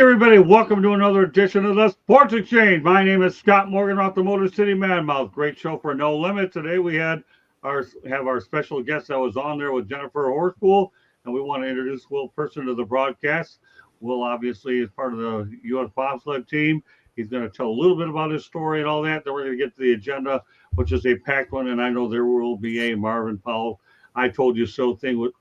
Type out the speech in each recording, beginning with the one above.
everybody. Welcome to another edition of the Sports Exchange. My name is Scott Morgan off the Motor City Madmouth. Great show for No Limit. Today we have our special guest that was on there with Jennifer Horspool, and we want to introduce Will Person to the broadcast. Will obviously is part of the U.S. bobsled team. He's going to tell a little bit about his story and all that. Then we're going to get to the agenda, which is a packed one, and I know there will be a Marvin Powell I Told You So thing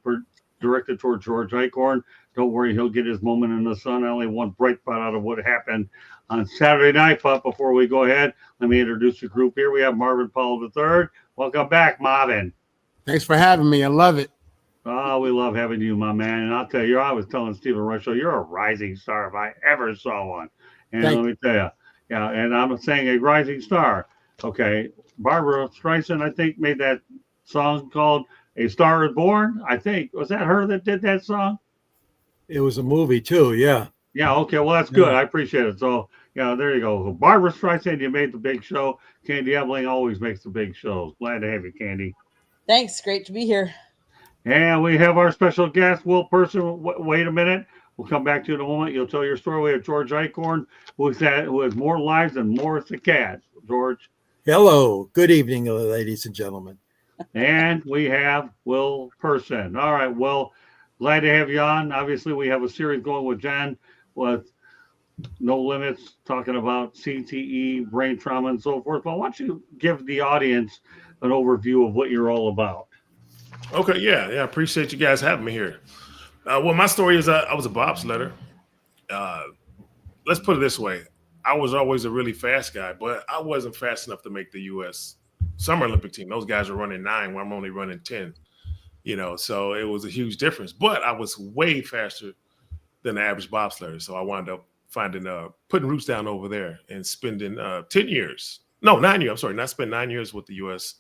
directed toward George Eichhorn. Don't worry, he'll get his moment in the sun. Only one bright spot out of what happened on Saturday night. But before we go ahead, let me introduce the group here. We have Marvin Powell III. Welcome back, Marvin. Thanks for having me. I love it. Oh, we love having you, my man. And I'll tell you, I was telling Stephen Russo, you're a rising star if I ever saw one. And let me tell you, yeah, and I'm saying a rising star. Okay, Barbara Streisand, I think, made that song called A Star Is Born. I think. Was that her that did that song? It was a movie too, yeah. Yeah, okay, well, that's good. I appreciate it. So, yeah, there you go. Barbara Streisand, you made the big show. Candy Ebling always makes the big shows. Glad to have you, Candy. Thanks. Great to be here. And we have our special guest, Will Person. Wait a minute. We'll come back to you in a moment. You'll tell your story. We have George Eichhorn, who has more lives than Morris the Cat. George. Hello. Good evening, ladies and gentlemen. And we have Will Person. All right, Will. Glad to have you on. Obviously, we have a series going with Jen with No Limits, talking about CTE, brain trauma, and so forth. But why don't you give the audience an overview of what you're all about? Okay, yeah. Appreciate you guys having me here. Well, my story is I was a bobsledder. Let's put it this way. I was always a really fast guy, but I wasn't fast enough to make the U.S. Summer Olympic team. Those guys are running 9 where I'm only running 10. So it was a huge difference. But I was way faster than the average bobsledder. So I wound up putting roots down over there and spending 10 years. No, 9 years. I'm sorry, not spend 9 years with the U.S.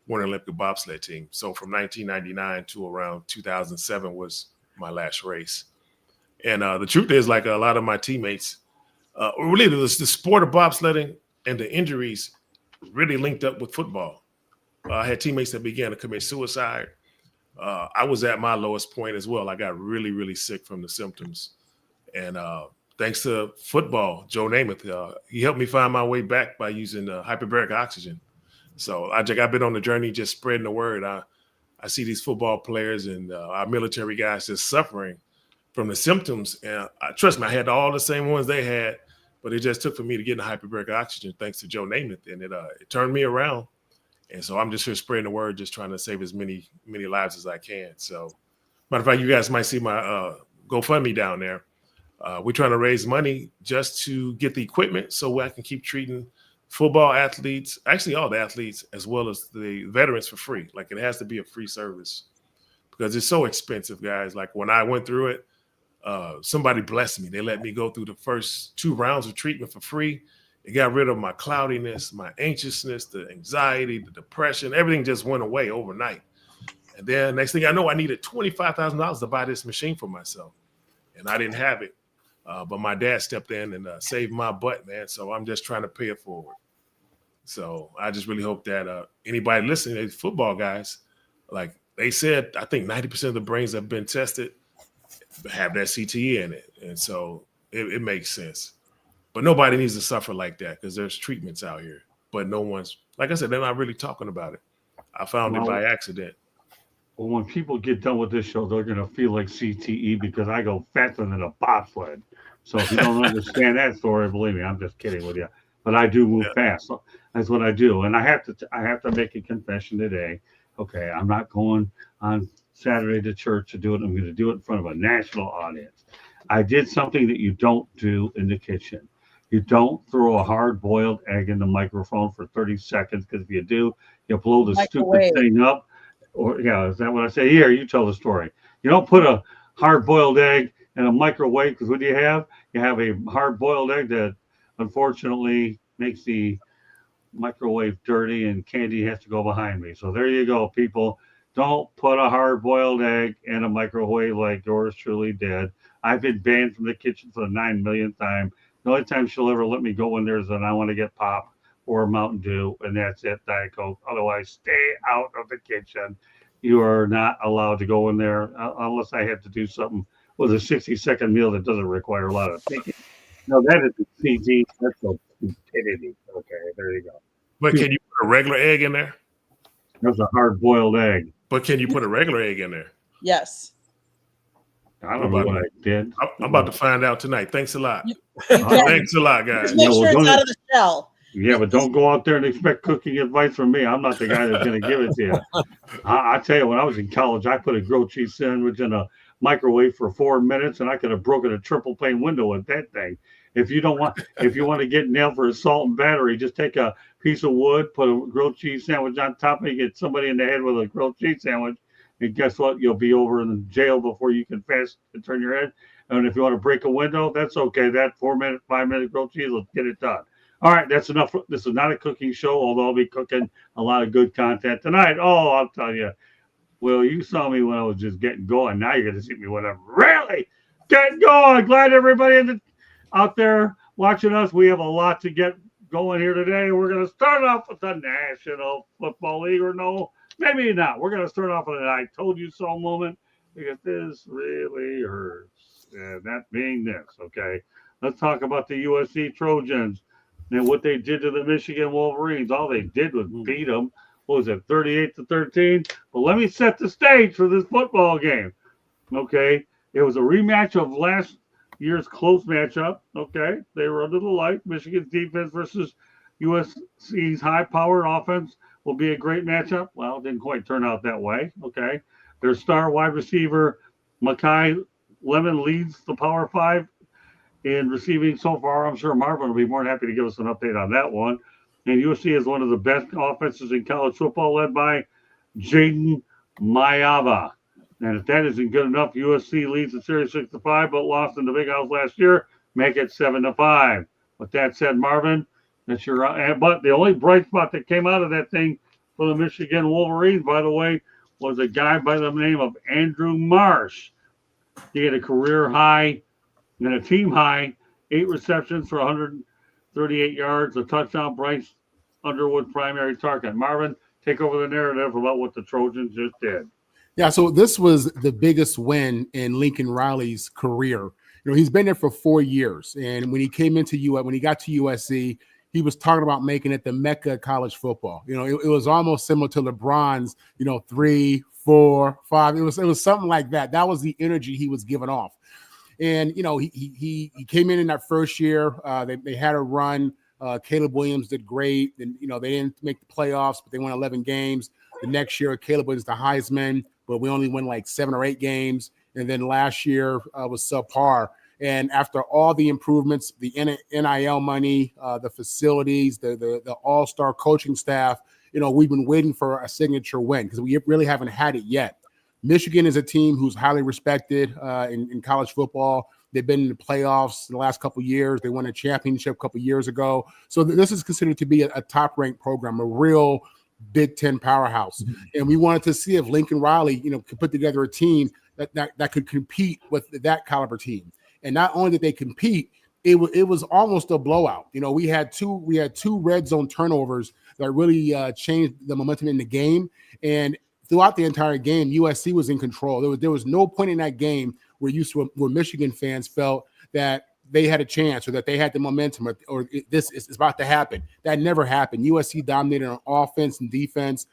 Winter Olympic bobsled team. So from 1999 to around 2007 was my last race. And the truth is, like a lot of my teammates, really the sport of bobsledding and the injuries really linked up with football. I had teammates that began to commit suicide. I was at my lowest point as well. I got really, really sick from the symptoms. And thanks to football, Joe Namath, he helped me find my way back by using hyperbaric oxygen. So I've been on the journey just spreading the word. I see these football players and our military guys just suffering from the symptoms. And trust me, I had all the same ones they had, but it just took for me to get in hyperbaric oxygen thanks to Joe Namath. And it turned me around. And so I'm just here spreading the word, just trying to save as many lives as I can. So, matter of fact, you guys might see my GoFundMe down there. We're trying to raise money just to get the equipment so I can keep treating football athletes, actually all the athletes, as well as the veterans for free. Like, it has to be a free service because it's so expensive, guys. Like, when I went through it, somebody blessed me. They let me go through the first 2 rounds of treatment for free. It got rid of my cloudiness, my anxiousness, the anxiety, the depression. Everything just went away overnight. And then next thing I know, I needed $25,000 to buy this machine for myself. And I didn't have it. But my dad stepped in and saved my butt, man. So I'm just trying to pay it forward. So I just really hope that anybody listening, these football guys, like they said, I think 90% of the brains that have been tested have that CTE in it. And so it makes sense. But nobody needs to suffer like that because there's treatments out here. But no one's, like I said, they're not really talking about it. I found it by accident. Well, when people get done with this show, they're going to feel like CTE because I go faster than a bobsled. So if you don't understand that story, believe me, I'm just kidding with you. But I do move fast. So that's what I do. And I have to make a confession today. Okay, I'm not going on Saturday to church to do it. I'm going to do it in front of a national audience. I did something that you don't do in the kitchen. You don't throw a hard-boiled egg in the microphone for 30 seconds because if you do, you blow the stupid thing up. Or is that what I say? Here, you tell the story. You don't put a hard-boiled egg in a microwave because what do you have? You have a hard-boiled egg that unfortunately makes the microwave dirty and Candy has to go behind me. So there you go, people. Don't put a hard-boiled egg in a microwave like yours truly did. I've been banned from the kitchen for the 9 millionth time. The only time she'll ever let me go in there is when I want to get pop or Mountain Dew, and that's it, Diet Coke. Otherwise, stay out of the kitchen. You are not allowed to go in there unless I have to do something with a 60-second meal that doesn't require a lot of thinking. No, that is the CG. That's the stupidity. Okay, there you go. But can you put a regular egg in there? That's a hard-boiled egg. But can you put a regular egg in there? Yes. I don't know what I did. I'm about to find out tonight. Thanks a lot. You can. Thanks a lot, guys. Just make sure it's out of the shell. Yeah, but don't go out there and expect cooking advice from me. I'm not the guy that's going to give it to you. I tell you, when I was in college, I put a grilled cheese sandwich in a microwave for 4 minutes, and I could have broken a triple pane window with that thing. If you want to get nailed for assault and battery, just take a piece of wood, put a grilled cheese sandwich on top, and get somebody in the head with a grilled cheese sandwich, and guess what? You'll be over in the jail before you can fast and turn your head. And if you want to break a window, that's okay. That 5-minute grilled cheese will get it done. All right, that's enough. This is not a cooking show, although I'll be cooking a lot of good content tonight. Oh, I'll tell you. Well, you saw me when I was just getting going. Now you're going to see me when I'm really getting going. Glad everybody out there watching us. We have a lot to get going here today. We're going to start off with the National Football League, or no, maybe not. We're going to start off with an I told you so moment, because this really hurts. And that being this, okay? Let's talk about the USC Trojans and what they did to the Michigan Wolverines. All they did was beat them. What was it, 38-13? But let me set the stage for this football game. Okay, it was a rematch of last year's close matchup. Okay, they were under the light. Michigan's defense versus USC's high-powered offense will be a great matchup. Well, it didn't quite turn out that way. Okay, their star wide receiver Makai Lemon leads the Power 5 in receiving so far. I'm sure Marvin will be more than happy to give us an update on that one. And USC is one of the best offenses in college football, led by Jaden Mayava. And if that isn't good enough, USC leads the series 6-5, but lost in the Big House last year, make it 7-5. With that said, Marvin, that's your. But the only bright spot that came out of that thing for the Michigan Wolverines, by the way, was a guy by the name of Andrew Marsh. He had a career high and a team high 8 receptions for 138 yards, a touchdown. Bryce Underwood primary target. Marvin, take over the narrative about what the Trojans just did. Yeah, so this was the biggest win in Lincoln Riley's career. You know, he's been there for 4 years, and when he got to USC, he was talking about making it the Mecca of college football. You know, it was almost similar to LeBron's, 3, 4, 5. It was something like that. That was the energy he was giving off. And, he came in that first year. They had a run. Caleb Williams did great. And, they didn't make the playoffs, but they won 11 games. The next year, Caleb was the Heisman, but we only won like 7 or 8 games. And then last year was subpar. And after all the improvements, the NIL money, the facilities, the all-star coaching staff, we've been waiting for a signature win because we really haven't had it yet. Michigan is a team who's highly respected in college football. They've been in the playoffs in the last couple of years. They won a championship a couple of years ago. So this is considered to be a top-ranked program, a real Big Ten powerhouse. Mm-hmm. And we wanted to see if Lincoln Riley, could put together a team that could compete with that caliber team. And not only did they compete, it was almost a blowout. We had two red zone turnovers that really changed the momentum in the game. And throughout the entire game, USC was in control. There was no point in that game where Michigan fans felt that they had a chance or that they had the momentum or this is about to happen. That never happened. USC dominated on offense and defense.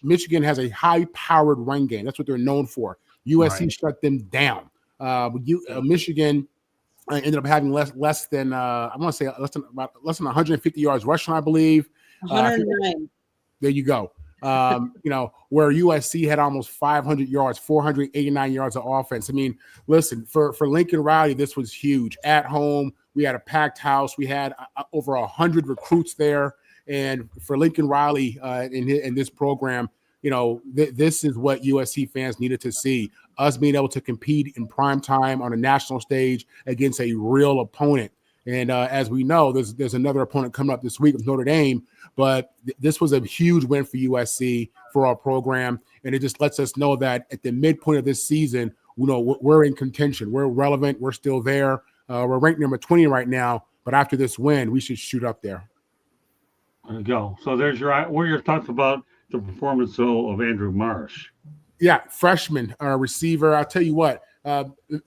Michigan has a high-powered run game. That's what they're known for. USC shut them down. Michigan ended up having less than 150 yards rushing, I believe. 109. There you go. Where USC had almost 500 yards, 489 yards of offense. I mean, listen, for Lincoln Riley, this was huge. At home, we had a packed house. We had over 100 recruits there. And for Lincoln Riley in this program, this is what USC fans needed to see, us being able to compete in prime time on a national stage against a real opponent. And as we know, there's another opponent coming up this week with Notre Dame, but this was a huge win for USC, for our program, and it just lets us know that at the midpoint of this season, we're in contention, we're relevant, we're still there. We're ranked number 20 right now, but after this win, we should shoot up there. There you go. So there's your thoughts about the performance of Andrew Marsh. Yeah, freshman receiver. I'll tell you what.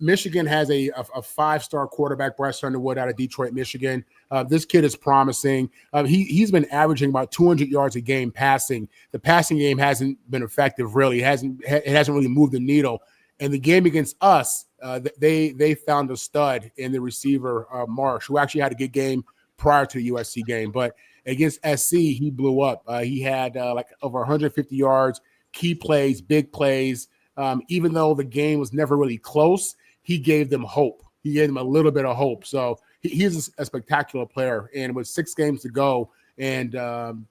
Michigan has a 5-star quarterback, Bryce Underwood, out of Detroit, Michigan. This kid is promising. He's been averaging about 200 yards a game passing. The passing game hasn't been effective, really. It hasn't really moved the needle. And the game against us, they found a stud in the receiver, Marsh, who actually had a good game prior to the USC game. But against SC, he blew up. He had like over 150 yards, key plays, big plays. Even though the game was never really close, he gave them hope. He gave them a little bit of hope. So he's a spectacular player. And with 6 games to go, and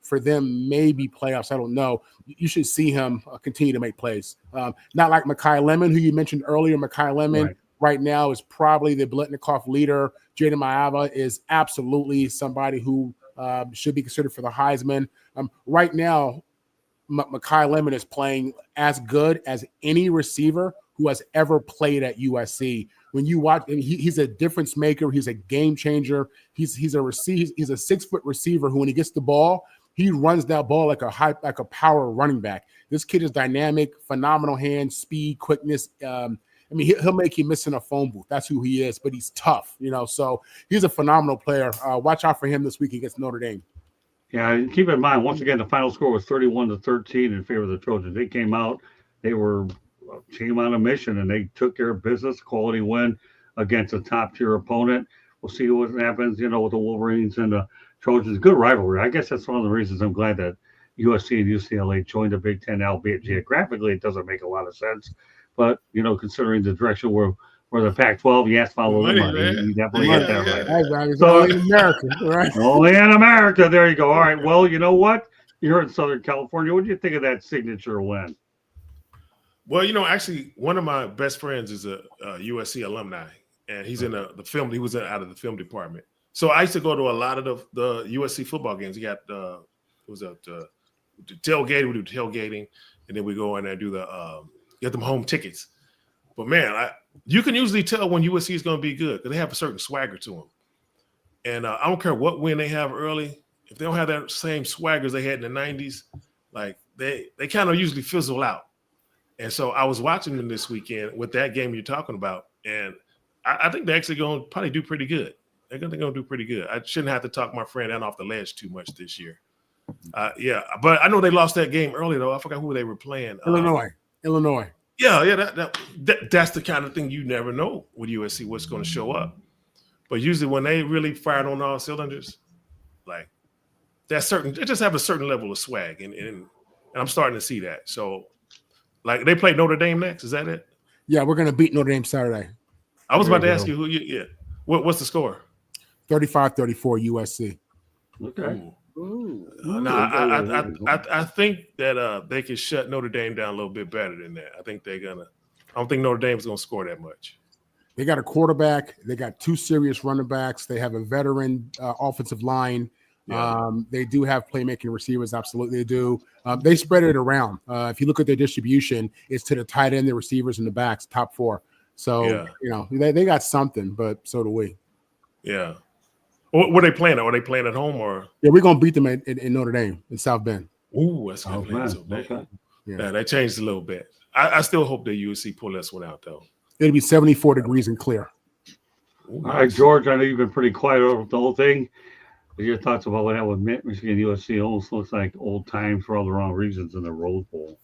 for them maybe playoffs, I don't know, you should see him continue to make plays. Not like Mekhi Lemon, who you mentioned earlier. Mekhi Lemon right now is probably the Biletnikoff leader. Jaden Maava is absolutely somebody who should be considered for the Heisman. Right now, Mekhi Lemon is playing as good as any receiver who has ever played at USC. When you watch, he's a difference maker. He's a game changer. He's a 6-foot receiver who, when he gets the ball, he runs that ball like a power running back. This kid is dynamic, phenomenal hands, speed, quickness. He'll make you miss in a phone booth. That's who he is. But he's tough, So he's a phenomenal player. Watch out for him this week against Notre Dame. Yeah, and keep in mind, once again, the final score was 31-13 in favor of the Trojans. They came out, they were a team on a mission, and they took care of business, quality win against a top-tier opponent. We'll see what happens, with the Wolverines and the Trojans. Good rivalry. I guess that's one of the reasons I'm glad that USC and UCLA joined the Big Ten, albeit geographically it doesn't make a lot of sense. But, considering the direction where the Pac-12, yes, follow the money. You definitely get that right. Right. It's only in America, right? Only in America. There you go. All right. Well, you know what? You're in Southern California. What do you think of that signature win? Well, actually, one of my best friends is a USC alumni, and he's in the film. He was out of the film department. So I used to go to a lot of the USC football games. He got the tailgate. We do tailgating, and then we go in there and do get them home tickets. But man, you can usually tell when USC is going to be good because they have a certain swagger to them. And I don't care what win they have early. If they don't have that same swagger as they had in the 90s, like they kind of usually fizzle out. And so I was watching them this weekend with that game you're talking about, and I think they're actually going to probably do pretty good. They're going to do pretty good. I shouldn't have to talk my friend down off the ledge too much this year. Yeah, but I know they lost that game early, though. I forgot who they were playing. Illinois. Yeah, that's the kind of thing you never know with USC what's going to show up. But usually when they really fired on all cylinders, like they just have a certain level of swag, and I'm starting to see that. So, like they play Notre Dame next, is that it? Yeah, we're going to beat Notre Dame Saturday. I was about to ask you who. Yeah, what's the score? 35-34 USC. Okay. I think that they can shut Notre Dame down a little bit better than that. I don't think Notre Dame's gonna score that much. They got a quarterback. They got 2 serious running backs. They have a veteran offensive line. Yeah. They do have playmaking receivers. Absolutely, they do. They spread it around. If you look at their distribution, it's to the tight end, the receivers, and the backs, top 4. So they got something, but so do we. Yeah. What are they playing? Are they playing at home or? Yeah, we're gonna beat them in Notre Dame in South Bend. Ooh, that's good. Okay. Yeah, that changed a little bit. I still hope that USC pull this one out though. It'll be 74 degrees and clear. Ooh, nice. All right, George. I know you've been pretty quiet over the whole thing. What are your thoughts about what happened with Michigan USC? Almost looks like old times for all the wrong reasons in the Rose Bowl.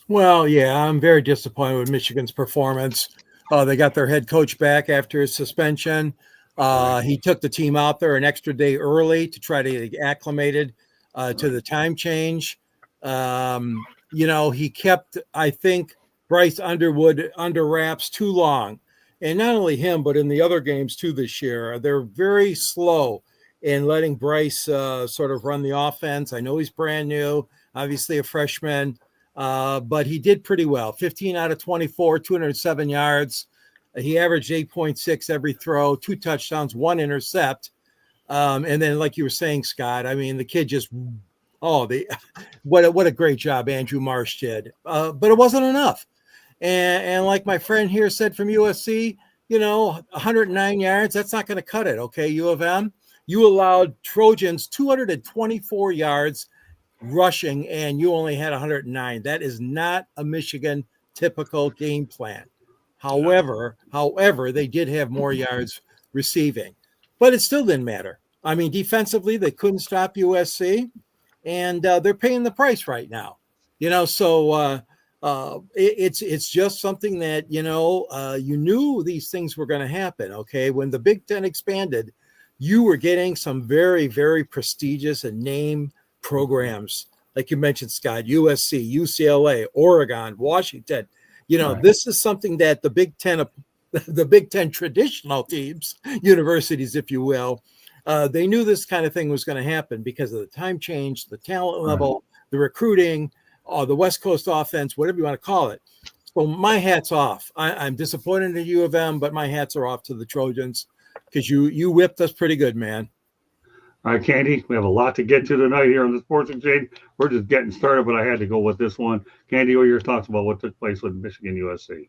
Well, yeah, I'm very disappointed with Michigan's performance. They got their head coach back after his suspension. He took the team out there an extra day early to try to get acclimated to the time change. He kept, I think, Bryce Underwood under wraps too long. And not only him, but in the other games too this year, they're very slow in letting Bryce sort of run the offense. I know he's brand new, obviously a freshman, but he did pretty well. 15 out of 24, 207 yards. He averaged 8.6 every throw, 2 touchdowns, 1 intercept. And then, like you were saying, Scott, I mean, the kid just, what a great job Andrew Marsh did. But it wasn't enough. And like my friend here said from USC, 109 yards, that's not going to cut it. Okay, U of M, you allowed Trojans 224 yards rushing, and you only had 109. That is not a Michigan typical game plan. However, they did have more yards receiving, but it still didn't matter. I mean, defensively, they couldn't stop USC, and they're paying the price right now. So it's just something that you knew these things were going to happen. Okay, when the Big Ten expanded, you were getting some very, very prestigious and name programs, like you mentioned, Scott, USC, UCLA, Oregon, Washington. Right. This is something that the Big Ten traditional teams, universities, if you will, they knew this kind of thing was going to happen because of the time change, the talent level, the recruiting, the West Coast offense, whatever you want to call it. So my hat's off. I'm disappointed in U of M, but my hats are off to the Trojans because you whipped us pretty good, man. All right, Candy, we have a lot to get to tonight here on the Sports Exchange. We're just getting started, but I had to go with this one. Candy, what are your thoughts about what took place with Michigan USC?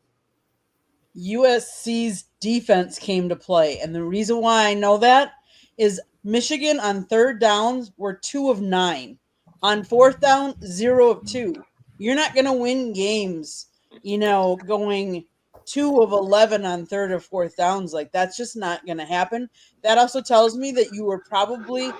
USC's defense came to play. And the reason why I know that is Michigan on third downs were 2 of 9. On fourth down, 0 of 2. You're not going to win games, going 2 of 11 on third or fourth downs. Like, that's just not going to happen. That also tells me that you were probably,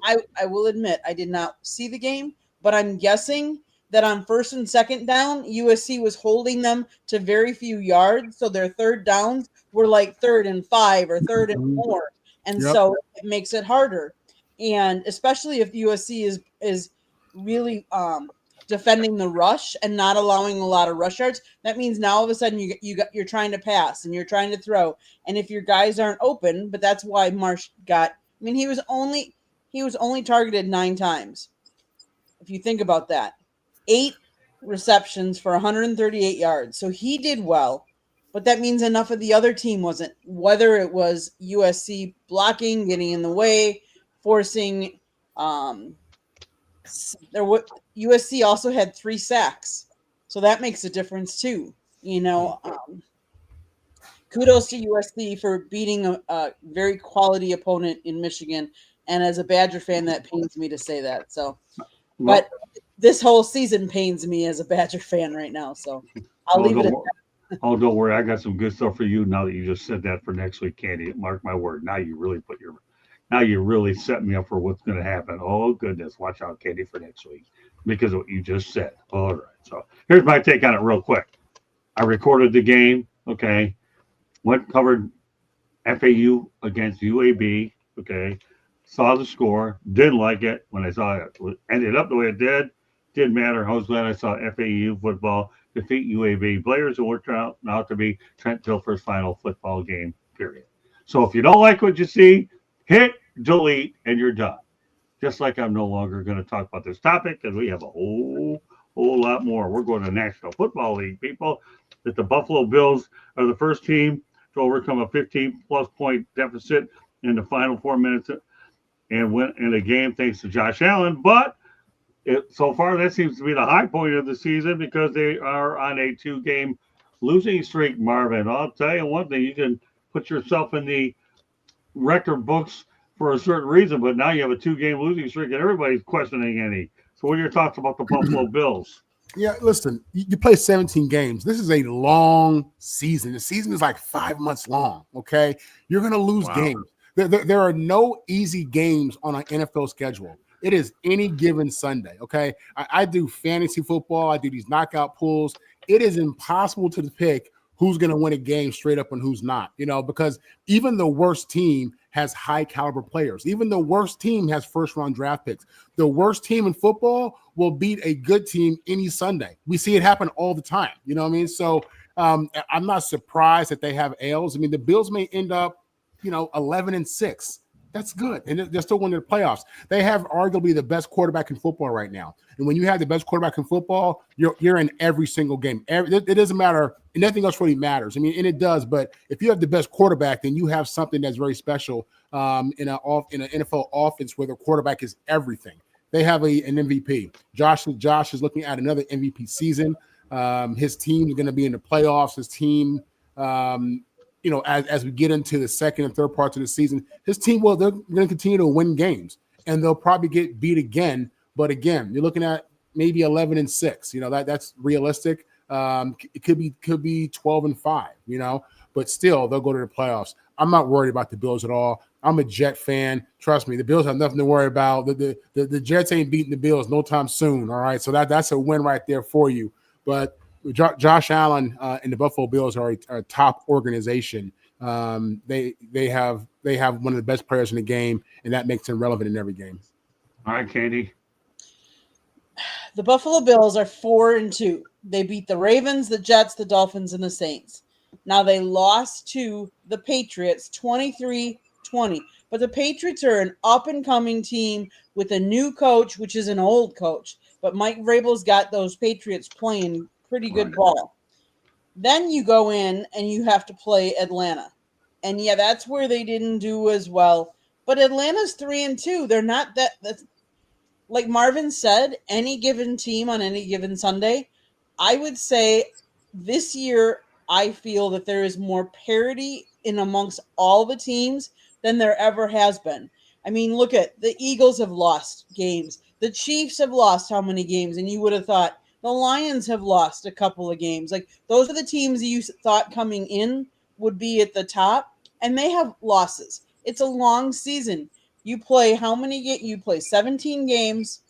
I will admit, I did not see the game, but I'm guessing that on first and second down, USC was holding them to very few yards. So their third downs were like 3rd and 5 or 3rd and 4. And so it makes it harder. And especially if USC is really defending the rush and not allowing a lot of rush yards, that means now all of a sudden you're trying to pass and you're trying to throw. And if your guys aren't open, but that's why Marsh he was only targeted 9 times. If you think about that, 8 receptions for 138 yards. So he did well, but that means enough of the other team wasn't, whether it was USC blocking, getting in the way, forcing, USC also had 3 sacks. So that makes a difference too. Kudos to USC for beating a very quality opponent in Michigan. And as a Badger fan, that pains me to say that. So, but this whole season pains me as a Badger fan right now. So I'll leave it at that. Oh, don't worry. I got some good stuff for you now that you just said that for next week, Candy. Mark my word. Now you really set me up for what's going to happen. Oh, goodness. Watch out, Candy, for next week because of what you just said. All right. So here's my take on it real quick. I recorded the game. Okay. Covered FAU against UAB. Okay. Saw the score. Didn't like it when I saw it. Ended up the way it did. Didn't matter. I was glad I saw FAU football defeat UAB players who worked out to be Trent Dilfer's final football game, period. So if you don't like what you see, hit delete and you're done. Just like I'm no longer going to talk about this topic because we have a whole lot more. We're going to National Football League, people. That the Buffalo Bills are the first team to overcome a 15-plus point deficit in the final 4 minutes and win in a game thanks to Josh Allen. But so far, that seems to be the high point of the season because they are on a 2-game losing streak, Marvin. I'll tell you one thing. You can put yourself in the record books for a certain reason, but now you have a 2-game losing streak and everybody's questioning any. So what are your thoughts about the Buffalo Bills? Yeah, listen, you play 17 games. This is a long season. The season is like 5 months long, okay? You're going to lose games. There are no easy games on an NFL schedule. It is any given Sunday, okay? I do fantasy football. I do these knockout pools. It is impossible to pick who's going to win a game straight up and who's not, because even the worst team has high caliber players. Even the worst team has first-round draft picks. The worst team in football will beat a good team any Sunday. We see it happen all the time. You know what I mean? So I'm not surprised that they have L's. I mean, the Bills may end up, 11-6. That's good. And they're still winning the playoffs. They have arguably the best quarterback in football right now. And when you have the best quarterback in football, you're in every single game. It doesn't matter. Nothing else really matters. I mean, and it does. But if you have the best quarterback, then you have something that's very special in an NFL offense where the quarterback is everything. They have an MVP. Josh is looking at another MVP season. His team is going to be in the playoffs. His team as we get into the second and third parts of the season, his team, they're going to continue to win games, and they'll probably get beat again. But again, you're looking at maybe 11-6. That's realistic. It could be 12-5, you know, but still they'll go to the playoffs. I'm not worried about the Bills at all. I'm a Jet fan. Trust me, the Bills have nothing to worry about. The Jets ain't beating the Bills no time soon. All right, so that's a win right there for you. But Josh Allen and the Buffalo Bills are a top organization. They have one of the best players in the game, and that makes them relevant in every game. All right, Candy. The Buffalo Bills are 4-2. They beat the Ravens, the Jets, the Dolphins, and the Saints. Now they lost to the Patriots 23-20. But the Patriots are an up-and-coming team with a new coach, which is an old coach. But Mike Vrabel's got those Patriots playing pretty good ball. Then you go in and you have to play Atlanta. And, yeah, that's where they didn't do as well. But Atlanta's 3-2. They're not that's like Marvin said, any given team on any given Sunday, I would say this year I feel that there is more parity in amongst all the teams than there ever has been. I mean, look at the Eagles have lost games. The Chiefs have lost how many games? And you would have thought the Lions have lost a couple of games. Like, those are the teams you thought coming in would be at the top, and they have losses. It's a long season. You play how many games? You play 17 games.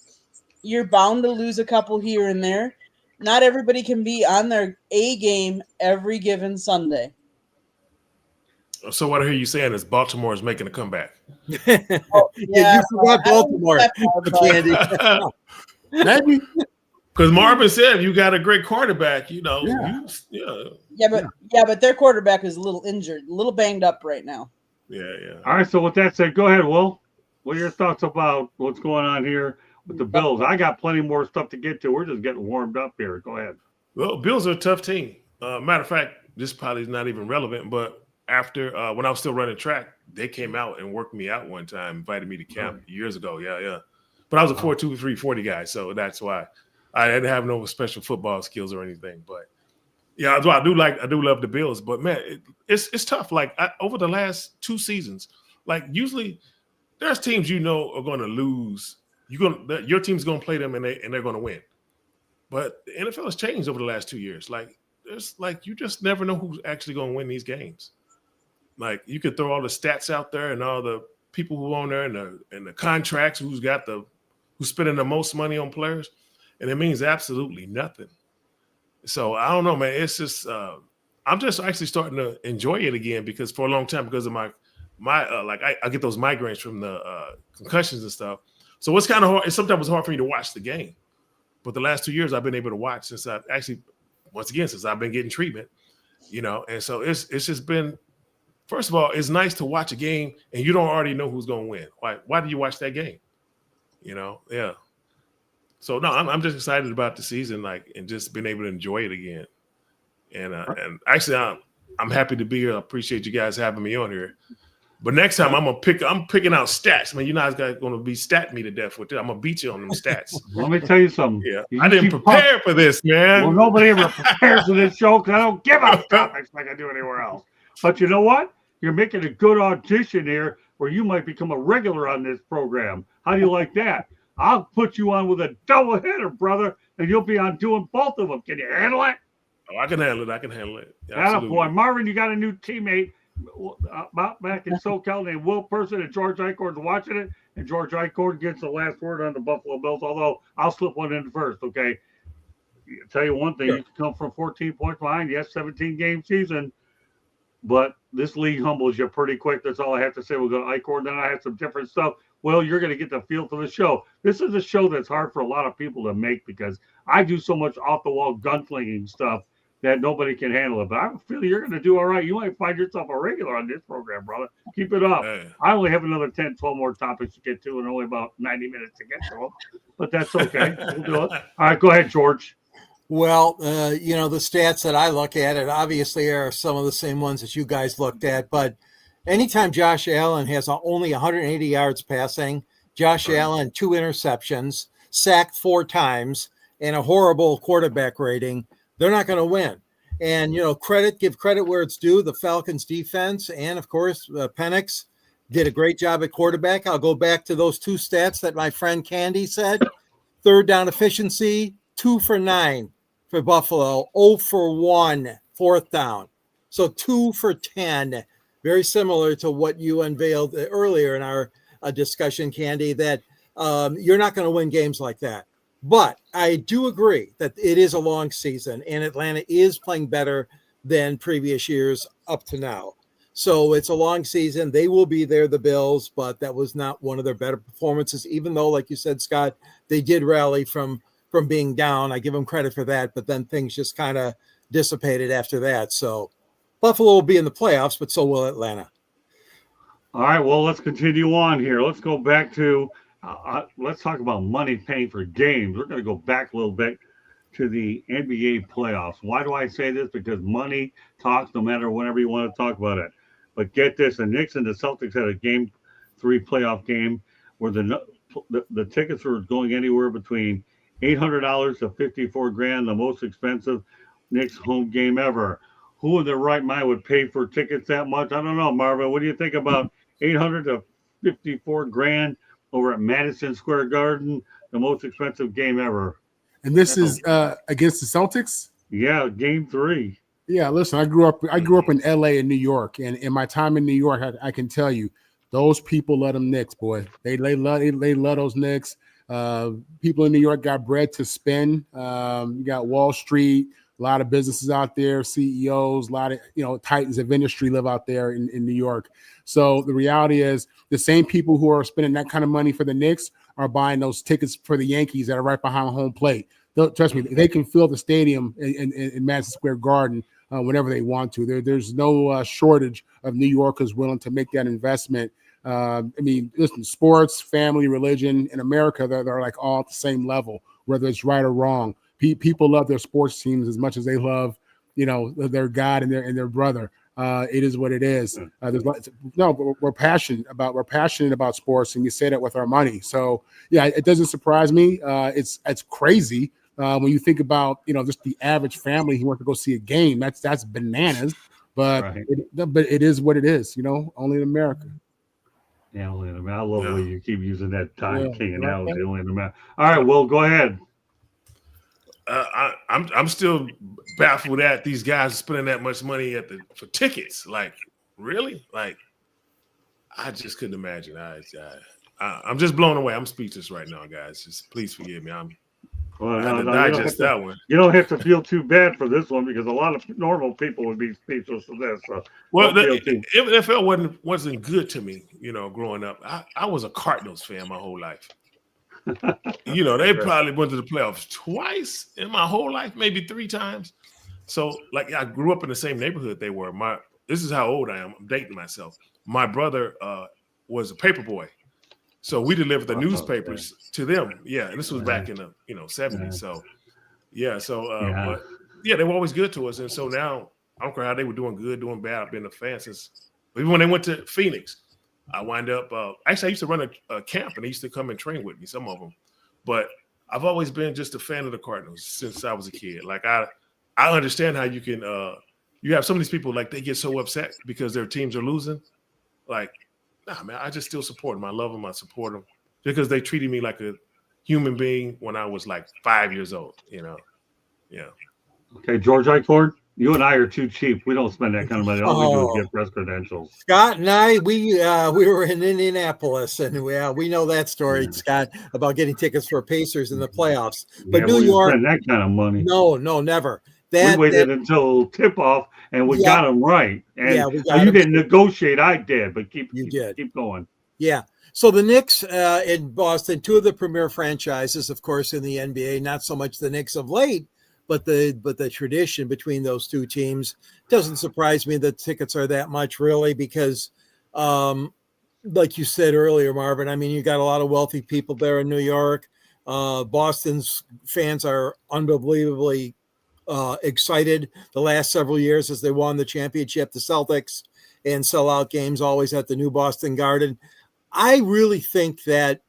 You're bound to lose a couple here and there. Not everybody can be on their A game every given Sunday. So what I hear you saying is Baltimore is making a comeback. Oh, yeah, you forgot Baltimore, Candy. Maybe. Because Marvin said you got a great quarterback, you know. But their quarterback is a little injured, a little banged up right now. Yeah. All right, so with that said, go ahead, Will. What are your thoughts about what's going on here with the Bills? I got plenty more stuff to get to. We're just getting warmed up here. Go ahead. Well, Bills are a tough team. Matter of fact, this probably is not even relevant, but after when I was still running track, they came out and worked me out one time, invited me to camp years ago. Yeah. But I was a 4.2, 340 guy, so that's why I didn't have no special football skills or anything. But yeah, I do love the Bills. But man, it's tough. Like over the last 2 seasons, like usually there's teams you know are going to lose. Your team's going to play them and they're going to win. But the NFL has changed over the last 2 years. Like you just never know who's actually going to win these games. Like you could throw all the stats out there and all the people who own there and the contracts, who's spending the most money on players, and it means absolutely nothing. So I don't know, man. It's just I'm just actually starting to enjoy it again because for a long time because of my I get those migraines from the concussions and stuff. So it's kind of hard. Sometimes it's hard for me to watch the game. But the last 2 years I've been able to watch since I've been getting treatment, you know. And so it's just been. First of all, it's nice to watch a game and you don't already know who's going to win. Why do you watch that game? You know, yeah. So no, I'm just excited about the season, and just being able to enjoy it again. And actually, I'm happy to be here. I appreciate you guys having me on here. But next time I'm picking out stats. Man, you guys are going to be stat me to death with it. I'm gonna beat you on them stats. Let me tell you something. Yeah, I didn't prepare for this, man. Well, nobody ever prepares for this show because I don't give out topics like I do anywhere else. But you know what? You're making a good audition here where you might become a regular on this program. How do you like that? I'll put you on with a double hitter, brother, and you'll be on doing both of them. Can you handle it? Oh, I can handle it. Boy, Marvin, you got a new teammate back in SoCal named Will Person, and George Eichhorn's watching it, and George Eichhorn gets the last word on the Buffalo Bills, although I'll slip one in first, okay? I'll tell you one thing, You can come from 14 points behind, yes, 17-game season, but this league humbles you pretty quick. That's all I have to say. We'll go to Eichhorn, then I have some different stuff. Well, you're going to get the feel for the show. This is a show that's hard for a lot of people to make because I do so much off-the-wall gunslinging stuff that nobody can handle it. But I feel you're going to do all right. You might find yourself a regular on this program, brother. Keep it up. Hey. I only have another 10, 12 more topics to get to and only about 90 minutes to get to them. But that's okay. We'll do it. All right, go ahead, George. Well, the stats that I look at, it obviously are some of the same ones that you guys looked at. But anytime Josh Allen has only 180 yards passing, Josh Allen 2 interceptions, sacked 4 times, and a horrible quarterback rating, they're not going to win. And, give credit where it's due. The Falcons defense and, of course, Penix did a great job at quarterback. I'll go back to those 2 stats that my friend Candy said. Third down efficiency, 2 for 9. for Buffalo, 0 for 1, fourth down. So 2 for 10, very similar to what you unveiled earlier in our discussion, Candy, that you're not going to win games like that. But I do agree that it is a long season, and Atlanta is playing better than previous years up to now. So it's a long season. They will be there, the Bills, but that was not one of their better performances, even though, like you said, Scott, they did rally from being down. I give them credit for that, but then things just kind of dissipated after that. So Buffalo will be in the playoffs, but so will Atlanta. All right, well, let's continue on here. Let's go back to let's talk about money paying for games. We're going to go back a little bit to the NBA playoffs. Why do I say this? Because money talks no matter whenever you want to talk about it. But get this, the Knicks and the Celtics had a game 3 playoff game where the tickets were going anywhere between $800 to $54,000, the most expensive Knicks home game ever. Who in their right mind would pay for tickets that much? I don't know, Marvin. What do you think about 800 to 54 grand over at Madison Square Garden, the most expensive game ever? And this is against the Celtics? Yeah, game 3. Yeah, listen, I grew up in LA and New York, and in my time in New York, I can tell you, those people love them Knicks, boy. They love those Knicks. People in New York got bread to spend. You got Wall Street, a lot of businesses out there, CEOs, a lot of titans of industry live out there in New York. So the reality is, the same people who are spending that kind of money for the Knicks are buying those tickets for the Yankees that are right behind home plate. Trust me, they can fill the stadium in Madison Square Garden whenever they want to. There's no shortage of New Yorkers willing to make that investment. I mean, listen, sports, family, religion in America, they're like all at the same level, whether it's right or wrong. People love their sports teams as much as they love, their God and their brother. It is what it is. We're passionate about sports, and you say that with our money. So yeah, it doesn't surprise me. It's crazy. When you think about, just the average family who wants to go see a game, that's bananas. But Right. it is what it is, only in America. Yeah, only in America. I love the way you keep using that time king Right. analogy. Only in America. All right, well, go ahead. I'm still baffled at these guys spending that much money for tickets. Like, really? Like, I just couldn't imagine. I'm just blown away. I'm speechless right now, guys. Just please forgive me. Well, I had to no, digest that one. You don't have to feel too bad for this one because a lot of normal people would be speechless to this. So well, the NFL wasn't good to me, growing up. I was a Cardinals fan my whole life. They probably went to the playoffs twice in my whole life, maybe 3 times. So, like, I grew up in the same neighborhood they were. This is how old I am. I'm dating myself. My brother was a paper boy. So we delivered the newspapers to them. Yeah, and this was back in the 70s. So but they were always good to us. And so now I don't care how they were doing good, doing bad. I've been a fan since. Even when they went to Phoenix, I wind up. Actually, I used to run a camp, and they used to come and train with me. Some of them, but I've always been just a fan of the Cardinals since I was a kid. Like I understand how you can. You have some of these people, like, they get so upset because their teams are losing. Like, nah, man, I just still support them. I love them. I support them because they treated me like a human being when I was like 5 years old, Yeah. Okay, George Eichhorn, you and I are too cheap. We don't spend that kind of money. All we do is get press credentials. Scott and I, we were in Indianapolis, and we know that story, Scott, about getting tickets for Pacers in the playoffs. But New York, spend that kind of money. No, never. We waited until tip-off, and we got them right. And you didn't negotiate. I did, but keep going. Yeah. So the Knicks in Boston, 2 of the premier franchises, of course, in the NBA. Not so much the Knicks of late, but the tradition between those 2 teams. Doesn't surprise me that tickets are that much, really, because, like you said earlier, Marvin, I mean, you got a lot of wealthy people there in New York. Boston's fans are unbelievably excited the last several years as they won the championship, the Celtics, and sellout games always at the new Boston Garden. I really think that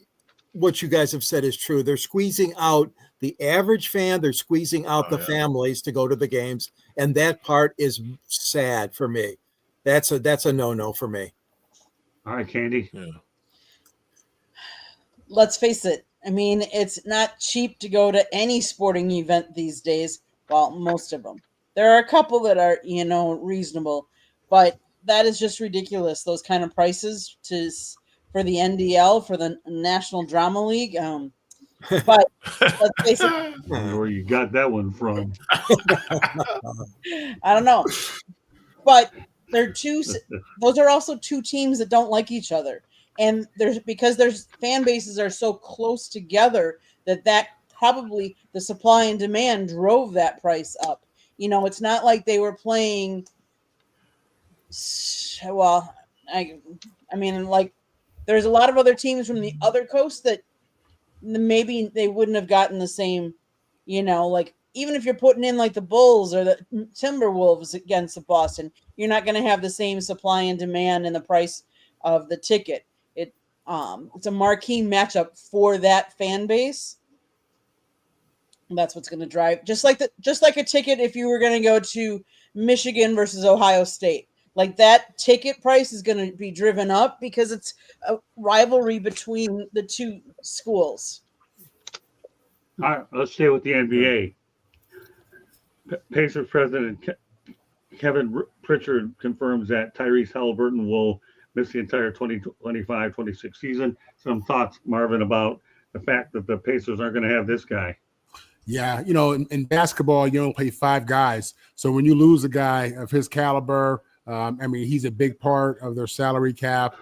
what you guys have said is true. They're squeezing out the average fan. They're squeezing out the families to go to the games. And that part is sad for me. That's a no-no for me. All right, Candy. Yeah. Let's face it. I mean, it's not cheap to go to any sporting event these days. Well, most of them. There are a couple that are, reasonable, but that is just ridiculous. Those kind of prices for the NDL, for the National Drama League. But let's face it, I wonder where you got that one from. I don't know. But those are also two teams that don't like each other. And because their fan bases are so close together that probably the supply and demand drove that price up. It's not like they were playing. Well, I mean, like, there's a lot of other teams from the other coast that maybe they wouldn't have gotten the same, like, even if you're putting in like the Bulls or the Timberwolves against the Boston, you're not going to have the same supply and demand and the price of the ticket. It's a marquee matchup for that fan base. And that's what's going to drive, just like a ticket if you were going to go to Michigan versus Ohio State. Like, that ticket price is going to be driven up because it's a rivalry between the two schools. All right, let's stay with the NBA. Pacers president Kevin Pritchard confirms that Tyrese Halliburton will miss the entire 2025-26 season. Some thoughts, Marvin, about the fact that the Pacers aren't going to have this guy. Yeah, in basketball, you only play 5 guys. So when you lose a guy of his caliber, he's a big part of their salary cap,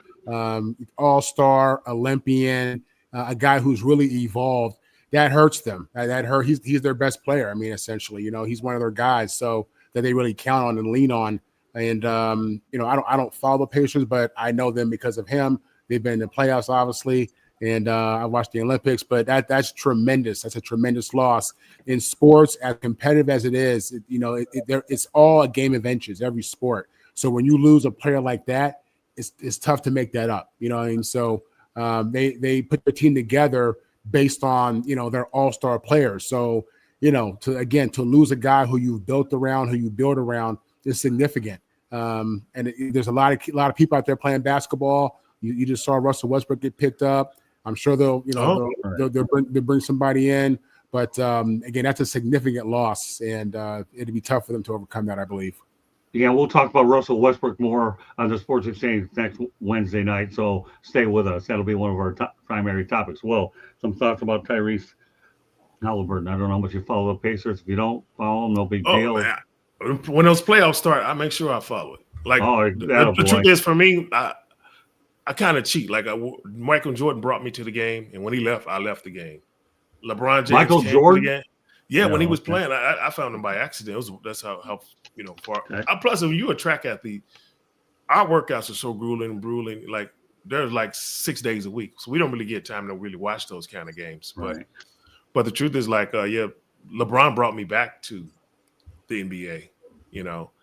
all-star, Olympian, a guy who's really evolved. That hurts them. That hurt. He's their best player. Essentially, he's one of their guys, so that they really count on and lean on. And I don't follow the Pacers, but I know them because of him. They've been in the playoffs, obviously, and I watched the Olympics. But that's tremendous. That's a tremendous loss in sports, as competitive as it is. It's all a game of inches, every sport. So when you lose a player like that, it's tough to make that up. So they put their team together based on their all-star players. So to lose a guy who you built around, who you build around, is significant. There's a lot of people out there playing basketball. You just saw Russell Westbrook get picked up. I'm sure they'll bring somebody in. But again, that's a significant loss, and it'd be tough for them to overcome that, I believe. Yeah, we'll talk about Russell Westbrook more on the Sports Exchange next Wednesday night, so stay with us. That'll be one of our primary topics. Well, some thoughts about Tyrese Halliburton. I don't know how much you follow the Pacers. If you don't follow them, no big deal. Man. When those playoffs start, I make sure I follow it. Like, the truth is, for me, I kind of cheat. Like, Michael Jordan brought me to the game, and when he left, I left the game. LeBron James Michael came Jordan? to the game. Yeah, when he was playing, I found him by accident. That's how far. Okay. Plus, if you're a track athlete, our workouts are so grueling. Like, there's like 6 days a week, so we don't really get time to really watch those kind of games. Right. But the truth is, like, LeBron brought me back to the NBA,